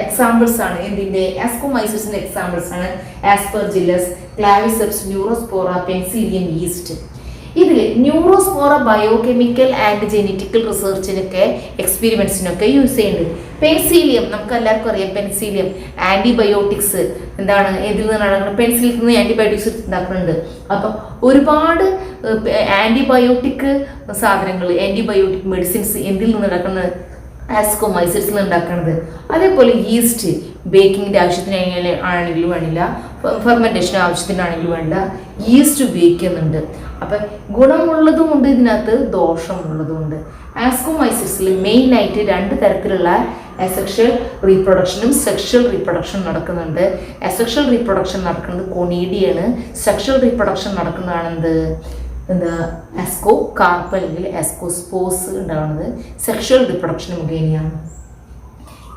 examples ആണ് എന്തിന്റെ? ആസ്കോമൈസിറ്റ്സിന്റെ എക്സാമ്പിൾസ് ആണ് ആസ്പെർജില്ലസ്, ക്ലാവിസെപ്സ്, ന്യൂറോസ്പോറ, പെൻസിലിയം ഈസ്റ്റ്. ഇതിൽ Neurospora biochemical and genetical റിസർച്ചിനൊക്കെ എക്സ്പെരിമെന്റ്സിനൊക്കെ use ചെയ്യുന്നുണ്ട്. പെൻസിലിയം നമുക്ക് എല്ലാവർക്കും അറിയാം. പെൻസിലിയം ആന്റിബയോട്ടിക്സ് ഇതിൽ നിന്നാണ്? പെൻസിലിയത്തിൽ നിന്ന് ആന്റിബയോട്ടിക്സ് ഉണ്ടാക്കുന്നുണ്ട്. അപ്പം ഒരുപാട് ആൻറ്റിബയോട്ടിക് സാധനങ്ങൾ, ആൻറ്റിബയോട്ടിക് മെഡിസിൻസ് എന്തിൽ നിന്ന് ഉണ്ടാക്കുന്നത്? ആസ്കോമൈസിസിൽ ഉണ്ടാക്കുന്നത്. അതേപോലെ ഈസ്റ്റ് ബേക്കിങ്ങിൻ്റെ ആവശ്യത്തിന് ആണെങ്കിലും വേണില്ല, ഫെർമെൻറ്റേഷൻ ആവശ്യത്തിനാണെങ്കിലും വേണ്ട, ഈസ്റ്റ് ഉപയോഗിക്കുന്നുണ്ട്. അപ്പം ഗുണമുള്ളതുമുണ്ട് ഇതിനകത്ത്, ദോഷമുള്ളതുമുണ്ട്. ആസ്കോമൈസിസിൽ മെയിനായിട്ട് 2 തരത്തിലുള്ള അസെക്ഷൽ റീപ്രൊഡക്ഷനും സെക്ഷൽ റീപ്രൊഡക്ഷനും നടക്കുന്നുണ്ട്. അസെക്ഷൽ റീപ്രൊഡക്ഷൻ നടക്കുന്നത് കൊണീഡിയാണ്. സെക്ഷൽ റീപ്രൊഡക്ഷൻ നടക്കുന്നതാണെന്ത് ആസ്കോ കാർപ്പ് അല്ലെങ്കിൽ ആസ്കോസ്പോസ് ഉണ്ടാകുന്നത് സെക്ഷൽ റിപ്രൊഡക്ഷൻ മുഖേനയാണ്.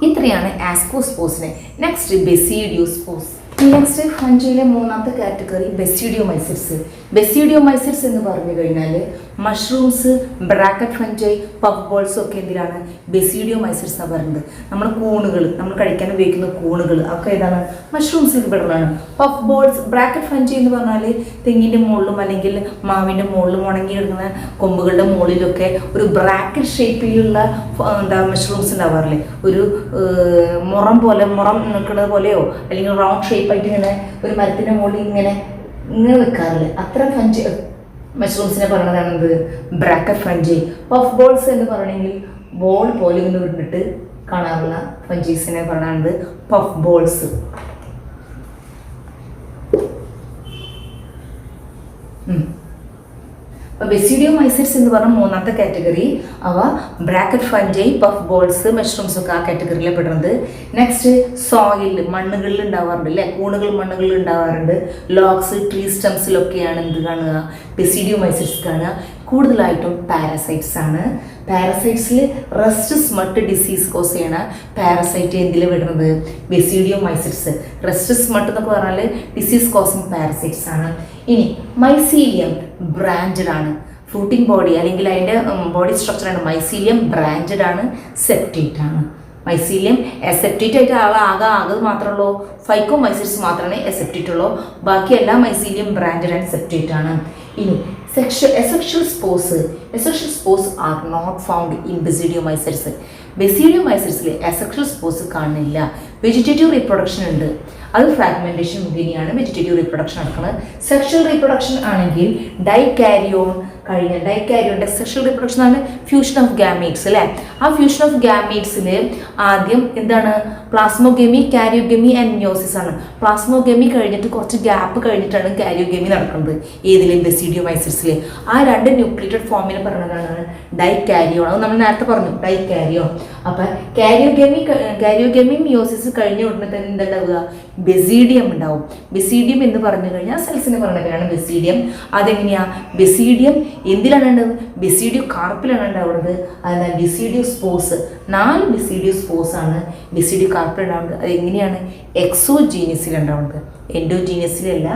ഇത്രയാണ് ആസ്കോസ്പോസിനെ. Next basidiospores. നെക്സ്റ്റ് ഫഞ്ചിയിലെ 3ാമത്തെ കാറ്റഗറി ബെസിഡിയോമൈസിറ്റ്സ്. ബെസിഡിയോമൈസിറ്റ്സ് എന്ന് പറഞ്ഞു കഴിഞ്ഞാൽ mushrooms, bracket fungi, puff balls ഒക്കെ എന്തിനാണ്? ബെസിഡിയോമൈസിറ്റ്സ് എന്ന് പറയുന്നത്. നമ്മൾ കൂണുകൾ, നമ്മൾ കഴിക്കാൻ ഉപയോഗിക്കുന്ന കൂണുകൾ ഒക്കെ ഏതാണ്? മഷ്റൂംസിൽ പെടുന്നതാണ്. പഫ് ബോൾസ്, ബ്രാക്കറ്റ് ഫഞ്ചൈ എന്ന് പറഞ്ഞാൽ തെങ്ങിൻ്റെ മുകളിലും അല്ലെങ്കിൽ മാവിൻ്റെ മുകളിലും ഉണങ്ങിയെടുക്കുന്ന കൊമ്പുകളുടെ മുകളിലൊക്കെ ഒരു ബ്രാക്കറ്റ് ഷേപ്പിലുള്ള മഷ്റൂംസ് ഉണ്ടാവാറില്ലേ? ഒരു മുറം നിൽക്കുന്നത് പോലെയോ അല്ലെങ്കിൽ റൗണ്ട് ഷേപ്പായിട്ട് ഇങ്ങനെ ഒരു മരത്തിൻ്റെ മുകളിൽ ഇങ്ങനെ നിൽക്കാറില്ലേ? അത്ര ഫഞ്ച് മഷ്റൂംസിനെ പറയുന്നതാണെന്ത്? Bracket fungi. പഫ് ബോൾസ് എന്ന് പറയണമെങ്കിൽ ബോൾ പോലെ ഇങ്ങനെ ഉരുണ്ടിട്ട് കാണാറുള്ള ഫഞ്ചീസിനെ പറയുന്നത് പഫ് ബോൾസ്. ബെസിഡിയോമൈസിറ്റ്സ് എന്ന് പറഞ്ഞ 3ാമത്തെ കാറ്റഗറി. അവ bracket fungi, puff balls, mushrooms ഒക്കെ ആ കാറ്റഗറിയിൽ പെടുന്നത്. നെക്സ്റ്റ് സോയിൽ, മണ്ണുകളിൽ ഉണ്ടാവാറുണ്ട് അല്ലേ? കൂണുകൾ മണ്ണുകളിൽ ഉണ്ടാവാറുണ്ട്. ലോക്സ്, ട്രീ സ്റ്റംസിലൊക്കെയാണ് എന്ത് കാണുക? ബെസിഡിയോമൈസിറ്റ്സ് കാണുക. കൂടുതലായിട്ടും പാരസൈറ്റ്സ് ആണ്. പാരസൈറ്റ്സിൽ റെസ്റ്റ് സ്മട്ട് ഡിസീസ് കോസ് ചെയ്യണ പാരസൈറ്റ് എന്തിൽ വിടുന്നത്? ബെസിഡിയോമൈസിറ്റ്സ്. റെസ്റ്റ് സ്മട്ട് എന്നൊക്കെ പറഞ്ഞാൽ ഡിസീസ് കോസിങ് പാരസൈറ്റ്സ് ആണ്. ഇനി മൈസീലിയം ബ്രാഞ്ചഡ് ആണ്. ഫ്രൂട്ടിംഗ് ബോഡി അല്ലെങ്കിൽ അതിൻ്റെ ബോഡി സ്ട്രക്ചറാണ് മൈസീലിയം ബ്രാഞ്ചഡ് ആണ്, സെപ്റ്റേറ്റ് ആണ്. മൈസീലിയം എസെപ്റ്റേറ്റ് ആയിട്ട് ആകെ മാത്രമുള്ളൂ. ഫൈക്കോമൈസിറ്റ്സ് മാത്രമേ എസെപ്റ്റേറ്റ് ഉള്ളൂ. ബാക്കി എല്ലാ മൈസീലിയം ബ്രാഞ്ചഡ് ആൻഡ് സെപ്റ്റേറ്റ് ആണ്. ഇനി asexual spores are not found in basidiomycetes. ബെസിഡിയോമൈസിറ്റ്സിൽ അസെക്ഷൽ സ്പോർസ് കാണുന്നില്ല. വെജിറ്റേറ്റീവ് റീപ്രൊഡക്ഷൻ ഉണ്ട്. അത് ഫ്രാഗ്മെന്റേഷൻ മുഖേനയാണ് വെജിറ്റേറ്റീവ് റീപ്രൊഡക്ഷൻ നടക്കുന്നത്. സെക്ഷൽ റീപ്രൊഡക്ഷൻ ആണെങ്കിൽ ഡൈകാരിയോണിന്റെ സെക്ഷൽ റീപ്രൊഡക്ഷൻ ആണ് ഫ്യൂഷൻ ഓഫ് ഗാമീറ്റ്സ് അല്ലേ? ആ ഫ്യൂഷൻ ഓഫ് ഗാമീറ്റ്സിൽ ആദ്യം എന്താണ്? പ്ലാസ്മോഗെമി, കാരിയോഗെമി ആൻഡ് മിയോസിസ് ആണ്. പ്ലാസ്മോഗെമി കഴിഞ്ഞിട്ട് കുറച്ച് ഗ്യാപ്പ് കഴിഞ്ഞിട്ടാണ് കാരിയോഗെമി നടക്കുന്നത്. ഏതിലും ബെസിഡിയോമൈസിറ്റ്സിൽ ആ 2 ന്യൂക്ലിയേറ്റഡ് ഫോമിൽ പറയുന്നതാണ് ഡൈകാരിയോൺ. അത് നമ്മൾ നേരത്തെ പറഞ്ഞു, ഡൈകാരിയോൺ. അപ്പം കാരിയോഗെമി മിയോസിസ് കഴിഞ്ഞ ഉടനെ തന്നെ എന്തുണ്ടാവുക? ബെസീഡിയം ഉണ്ടാവും. ബെസീഡിയം എന്ന് പറഞ്ഞു കഴിഞ്ഞാൽ സെൽസിന് പറയുന്നവരാണ് ബെസീഡിയം. അതെങ്ങനെയാ? ബെസീഡിയം എന്തിലാണ് ഉണ്ടാവുന്നത്? ബെസീഡിയോ കാർപ്പിലാണ് ഉണ്ടാവുന്നത്. അതെന്താ? ബെസീഡിയോ സ്പോർസ്. 4 ബെസീഡിയോ സ്പോർസ് ആണ് ബെസീഡിയോ കാർപ്പിൽ ഉണ്ടാവുന്നത്. അത് എങ്ങനെയാണ്? എക്സോജീനിയസിൽ ഉണ്ടാവുന്നത്. എൻഡോജീനിയസിലല്ല,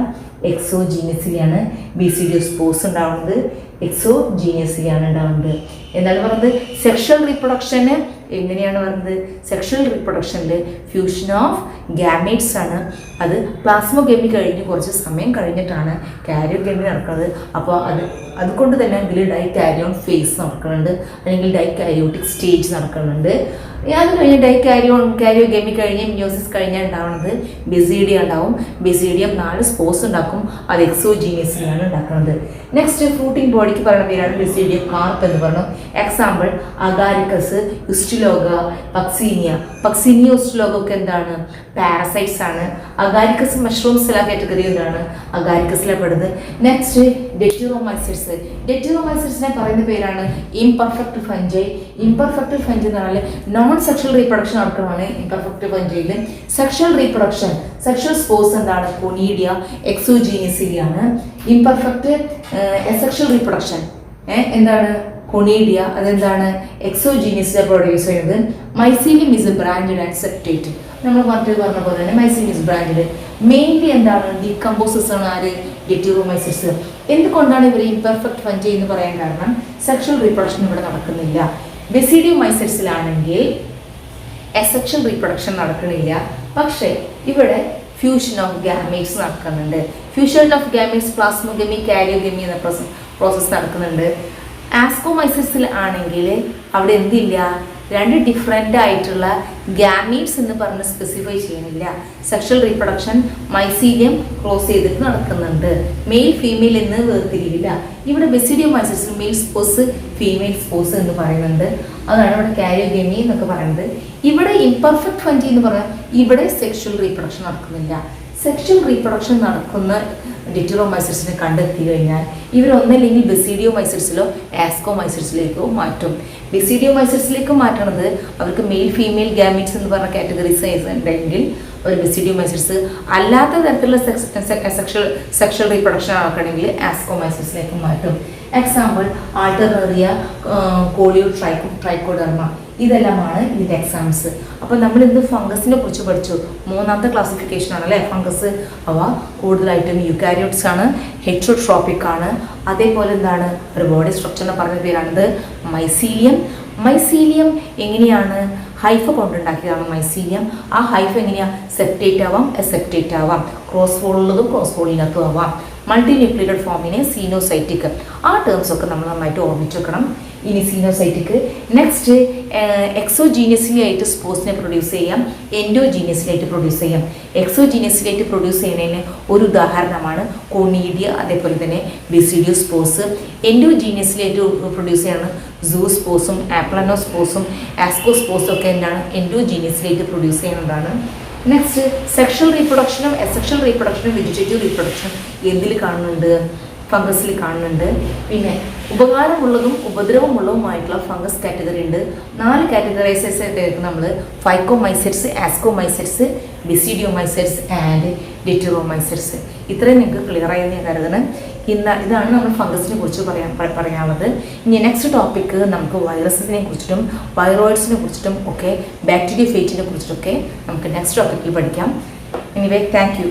എക്സോജീനിയസിലാണ് ബെസീഡിയോ സ്പോർസ് ഉണ്ടാവുന്നത്. എക്സോജീനിയസിലാണ് ഉണ്ടാവുന്നത്. എന്താണ് പറയുന്നത്? സെക്ഷൽ റീപ്രൊഡക്ഷന് എങ്ങനെയാണ് പറയുന്നത്? സെക്ഷൽ റീപ്രൊഡക്ഷനിൽ ഫ്യൂഷൻ ഓഫ് ഗാമേറ്റ്സ് ആണ്. അത് പ്ലാസ്മോഗെമി കഴിഞ്ഞ് കുറച്ച് സമയം കഴിഞ്ഞിട്ടാണ് കാരിയോഗെമി നടക്കുന്നത്. അപ്പോൾ അതുകൊണ്ട് തന്നെ ഇതിൽ ഡൈകാരിയോൺ ഫേസ് നടക്കുന്നുണ്ട്, അല്ലെങ്കിൽ ഡൈകാരിയോട്ടിക് സ്റ്റേജ് നടക്കുന്നുണ്ട്. അത് കഴിഞ്ഞ് കാരിയോഗെമി കഴിഞ്ഞ് മിയോസിസ് കഴിഞ്ഞാൽ ഉണ്ടാവുന്നത് ബെസീഡിയം ഉണ്ടാവും. ബെസീഡിയം 4 സ്പോർസ് ഉണ്ടാക്കും. അത് എക്സോജീനിയസിലാണ് ഉണ്ടാക്കുന്നത്. നെക്സ്റ്റ് ഫ്രൂട്ടിംഗ് ബോഡിക്ക് പറയുന്ന പേരാണ് ബെസീഡിയം കാർപ്പ് എന്ന് പറഞ്ഞു. എക്സാമ്പിൾ അഗാരിക്കസ്, യുസ്റ്റിലോഗ, പക്സീനിയ യുസ്റ്റിലോഗ ഒക്കെ എന്താണ്? പാരസൈറ്റ്സ് ആണ്. അഗാരിക്കസ് മഷ്റൂംസിലെ കാറ്റഗറി എന്താണ്? അഗാരിക്കസിലെ പെടുന്നത്. നെക്സ്റ്റ് ഡെറ്റിറോമൈസിറ്റ്സിനെ പറയുന്ന പേരാണ് ഇംപെർഫെക്റ്റ് ഫഞ്ചൈ. ഇംപെർഫെക്റ്റ് ഫഞ്ചൈ എന്ന് പറഞ്ഞാൽ നോൺ സെക്ഷൽ റീപ്രൊഡക്ഷൻ നടക്കുന്നതാണ് ഇംപെർഫെക്റ്റ് ഫഞ്ചൈയിൽ. സെക്ഷൽ റീപ്രൊഡക്ഷൻ, സെക്ഷൽ സ്പോർസ് എന്താണ്? കൊണീഡിയ, എക്സോജീനിയസിലാണ്. ഇംപെർഫെക്റ്റ് എസെക്ഷൽ റീപ്രൊഡക്ഷൻ എന്താണ്? കൊണീഡിയ. അതെന്താണ്? എക്സോജീനിയസിലെ പ്രൊഡ്യൂസ് ചെയ്യുന്നത്. Mycelium is branched and septate. നമ്മൾ മറ്റേ പറഞ്ഞ പോലെ തന്നെ മൈസീലിയം ഇസ് ബ്രാഞ്ചഡ്. മെയിൻലി എന്താണ്? ഡീകമ്പോസേഴ്സ് ആണ് ആര്? ഡെറ്റിറോമൈസിറ്റ്സ്. എന്തുകൊണ്ടാണ് ഇവർ ഇംപെർഫെക്റ്റ് ഫഞ്ചൈ എന്ന് പറയാൻ കാരണം? സെക്ഷൽ റീപ്രൊഡക്ഷൻ ഇവിടെ നടക്കുന്നില്ല. ബെസിഡിയോമൈസിറ്റ്സിലാണെങ്കിൽ അസെക്ഷൽ റീപ്രൊഡക്ഷൻ നടക്കുന്നില്ല. പക്ഷേ ഇവിടെ ഫ്യൂഷൻ ഓഫ് ഗാമീറ്റ്സ് നടക്കുന്നുണ്ട്. ഫ്യൂഷൻ ഓഫ് ഗാമീറ്റ്സ്, പ്ലാസ്മോഗെമി, കാരിയോഗെമി എന്ന പ്രോസസ്സ് നടക്കുന്നുണ്ട്. ആസ്കോമൈസിസിൽ ആണെങ്കിൽ അവിടെ എന്തില്ല? രണ്ട് ഡിഫറെൻ്റ് ആയിട്ടുള്ള ഗാമീറ്റ്സ് എന്ന് പറഞ്ഞ് സ്പെസിഫൈ ചെയ്യണില്ല. സെക്ഷൽ റീപ്രൊഡക്ഷൻ മൈസീലിയം ക്ലോസ് ചെയ്തിട്ട് നടക്കുന്നുണ്ട്. മെയിൽ ഫീമെയിൽ എന്ന് വേർതിരിവില്ല. ഇവിടെ ബെസിഡിയോമൈസിസിൽ മെയിൽ സ്പോസ് ഫീമെയിൽ സ്പോസ് എന്ന് പറയുന്നുണ്ട്. അതാണ് ഇവിടെ കാരിയോഗമി എന്നൊക്കെ പറയുന്നത്. ഇവിടെ ഇംപെർഫെക്റ്റ് ഫഞ്ചി എന്ന് പറഞ്ഞാൽ ഇവിടെ സെക്ഷൽ റീപ്രൊഡക്ഷൻ നടക്കുന്നില്ല. സെക്ഷൽ റീപ്രൊഡക്ഷൻ നടക്കുന്ന ഡിറ്ററോമൈസിസിനെ കണ്ടെത്തി കഴിഞ്ഞാൽ ഇവരൊന്നല്ലെങ്കിൽ ബെസിഡിയോമൈസിസിലോ ആസ്കോമൈസിസിലേക്കോ മാറ്റും. ബെസിഡിയോമൈസിസിലേക്ക് മാറ്റണത് അവർക്ക് മെയിൽ ഫീമെയിൽ ഗാമീറ്റ്സ് എന്ന് പറഞ്ഞ കാറ്റഗറീസ് ഉണ്ടെങ്കിൽ ഒരു ബെസിഡിയോമൈസിസ്, അല്ലാത്ത തരത്തിലുള്ള സെക്ഷൽ റീപ്രൊഡക്ഷൻ ആക്കണമെങ്കിൽ ആസ്കോമൈസിസിലേക്ക് മാറ്റും. എക്സാമ്പിൾ ആൾട്ടർനേറിയ, കോളിയോ ട്രൈക്കോഡെർമ, ഇതെല്ലാമാണ് ഇതിൻ്റെ എക്സാംസ്. അപ്പോൾ നമ്മൾ ഇന്ന് ഫംഗസിനെ കുറിച്ച് പഠിച്ചു. മൂന്നാമത്തെ ക്ലാസിഫിക്കേഷൻ ആണ് അല്ലേ ഫംഗസ്. അവ കൂടുതലായിട്ടും യൂക്കാരിയോട്സ് ആണ്, ഹെറ്ററോട്രോപിക് ആണ്. അതേപോലെ എന്താണ് ഒരു ബോഡി സ്ട്രക്ചറിനെ പറഞ്ഞ പേരാണിത് മൈസീലിയം. മൈസീലിയം എങ്ങനെയാണ്? ഹൈഫ കൊണ്ടുണ്ടാക്കിയതാണ് മൈസീലിയം. ആ ഹൈഫ എങ്ങനെയാണ്? സെപ്റ്റേറ്റ് ആവാം, എസെപ്റ്റേറ്റ് ആവാം, ക്രോസ് ഫോളുള്ളതും ക്രോസ് ഫോളിനകത്തും ആവാം. Multi nucleated form coenocytic. ആ ടേംസ് ഒക്കെ നമ്മൾ നന്നായിട്ട് ഓർമ്മിച്ച് വെക്കണം. ഇനി സീനോസൈറ്റിക്. നെക്സ്റ്റ് എക്സോജീനിയസ്ലി ആയിട്ട് സ്പോസിനെ പ്രൊഡ്യൂസ് ചെയ്യാം, എൻഡോജീനിയസ്ലി ആയിട്ട് പ്രൊഡ്യൂസ് ചെയ്യാം. എക്സോജീനിയസ്ലി ആയിട്ട് പ്രൊഡ്യൂസ് ചെയ്യുന്നതിന് ഒരു ഉദാഹരണമാണ് കോണീഡിയ, അതേപോലെ തന്നെ ബെസിഡിയോ സ്പോസ്. എൻഡോജീനിയസ്ലി ആയിട്ട് പ്രൊഡ്യൂസ് ചെയ്യാണ് സൂസ്പോസും ആപ്ലനോസ്പോസും ആസ്കോസ്പോസും ഒക്കെ എന്താണ് എൻഡോജീനിയസ്ലി ആയിട്ട് പ്രൊഡ്യൂസ് ചെയ്യുന്നതാണ്. നെക്സ്റ്റ് സെക്ഷൽ റീപ്രൊഡക്ഷനും അസെക്ഷൽ റീപ്രൊഡക്ഷനും വെജിറ്റേറ്റീവ് റീപ്രൊഡക്ഷനും എന്തിൽ കാണുന്നുണ്ട്? ഫംഗസിൽ കാണുന്നുണ്ട്. പിന്നെ ഉപകാരമുള്ളതും ഉപദ്രവമുള്ളതുമായിട്ടുള്ള ഫംഗസ് കാറ്റഗറി ഉണ്ട്. 4 കാറ്റഗറൈസേഴ്സ് ആയിട്ട് നമ്മൾ ഫൈക്കോമൈസെറ്റ്സ്, ആസ്കോമൈസെറ്റ്സ്, ബെസിഡിയോമൈസെറ്റ്സ് ആൻഡ് ഡിറ്ററോമൈസെറ്റ്സ്. ഇത്രയും നിങ്ങൾക്ക് ക്ലിയർ ആയി ഞാൻ കരുതുന്നത്. ഇതാണ് നമ്മൾ ഫംഗസിനെ കുറിച്ച് പറയാനുള്ളത്. ഇനി നെക്സ്റ്റ് ടോപ്പിക്ക് നമുക്ക് വൈറസിനെ കുറിച്ചിട്ടും വൈറോയിഡ്സിനെ കുറിച്ചിട്ടും ഒക്കെ ബാക്ടീരിയ ഫേറ്റിനെ കുറിച്ചിട്ടൊക്കെ നമുക്ക് നെക്സ്റ്റ് ടോപ്പിക്കിൽ പഠിക്കാം. Anyway thank you.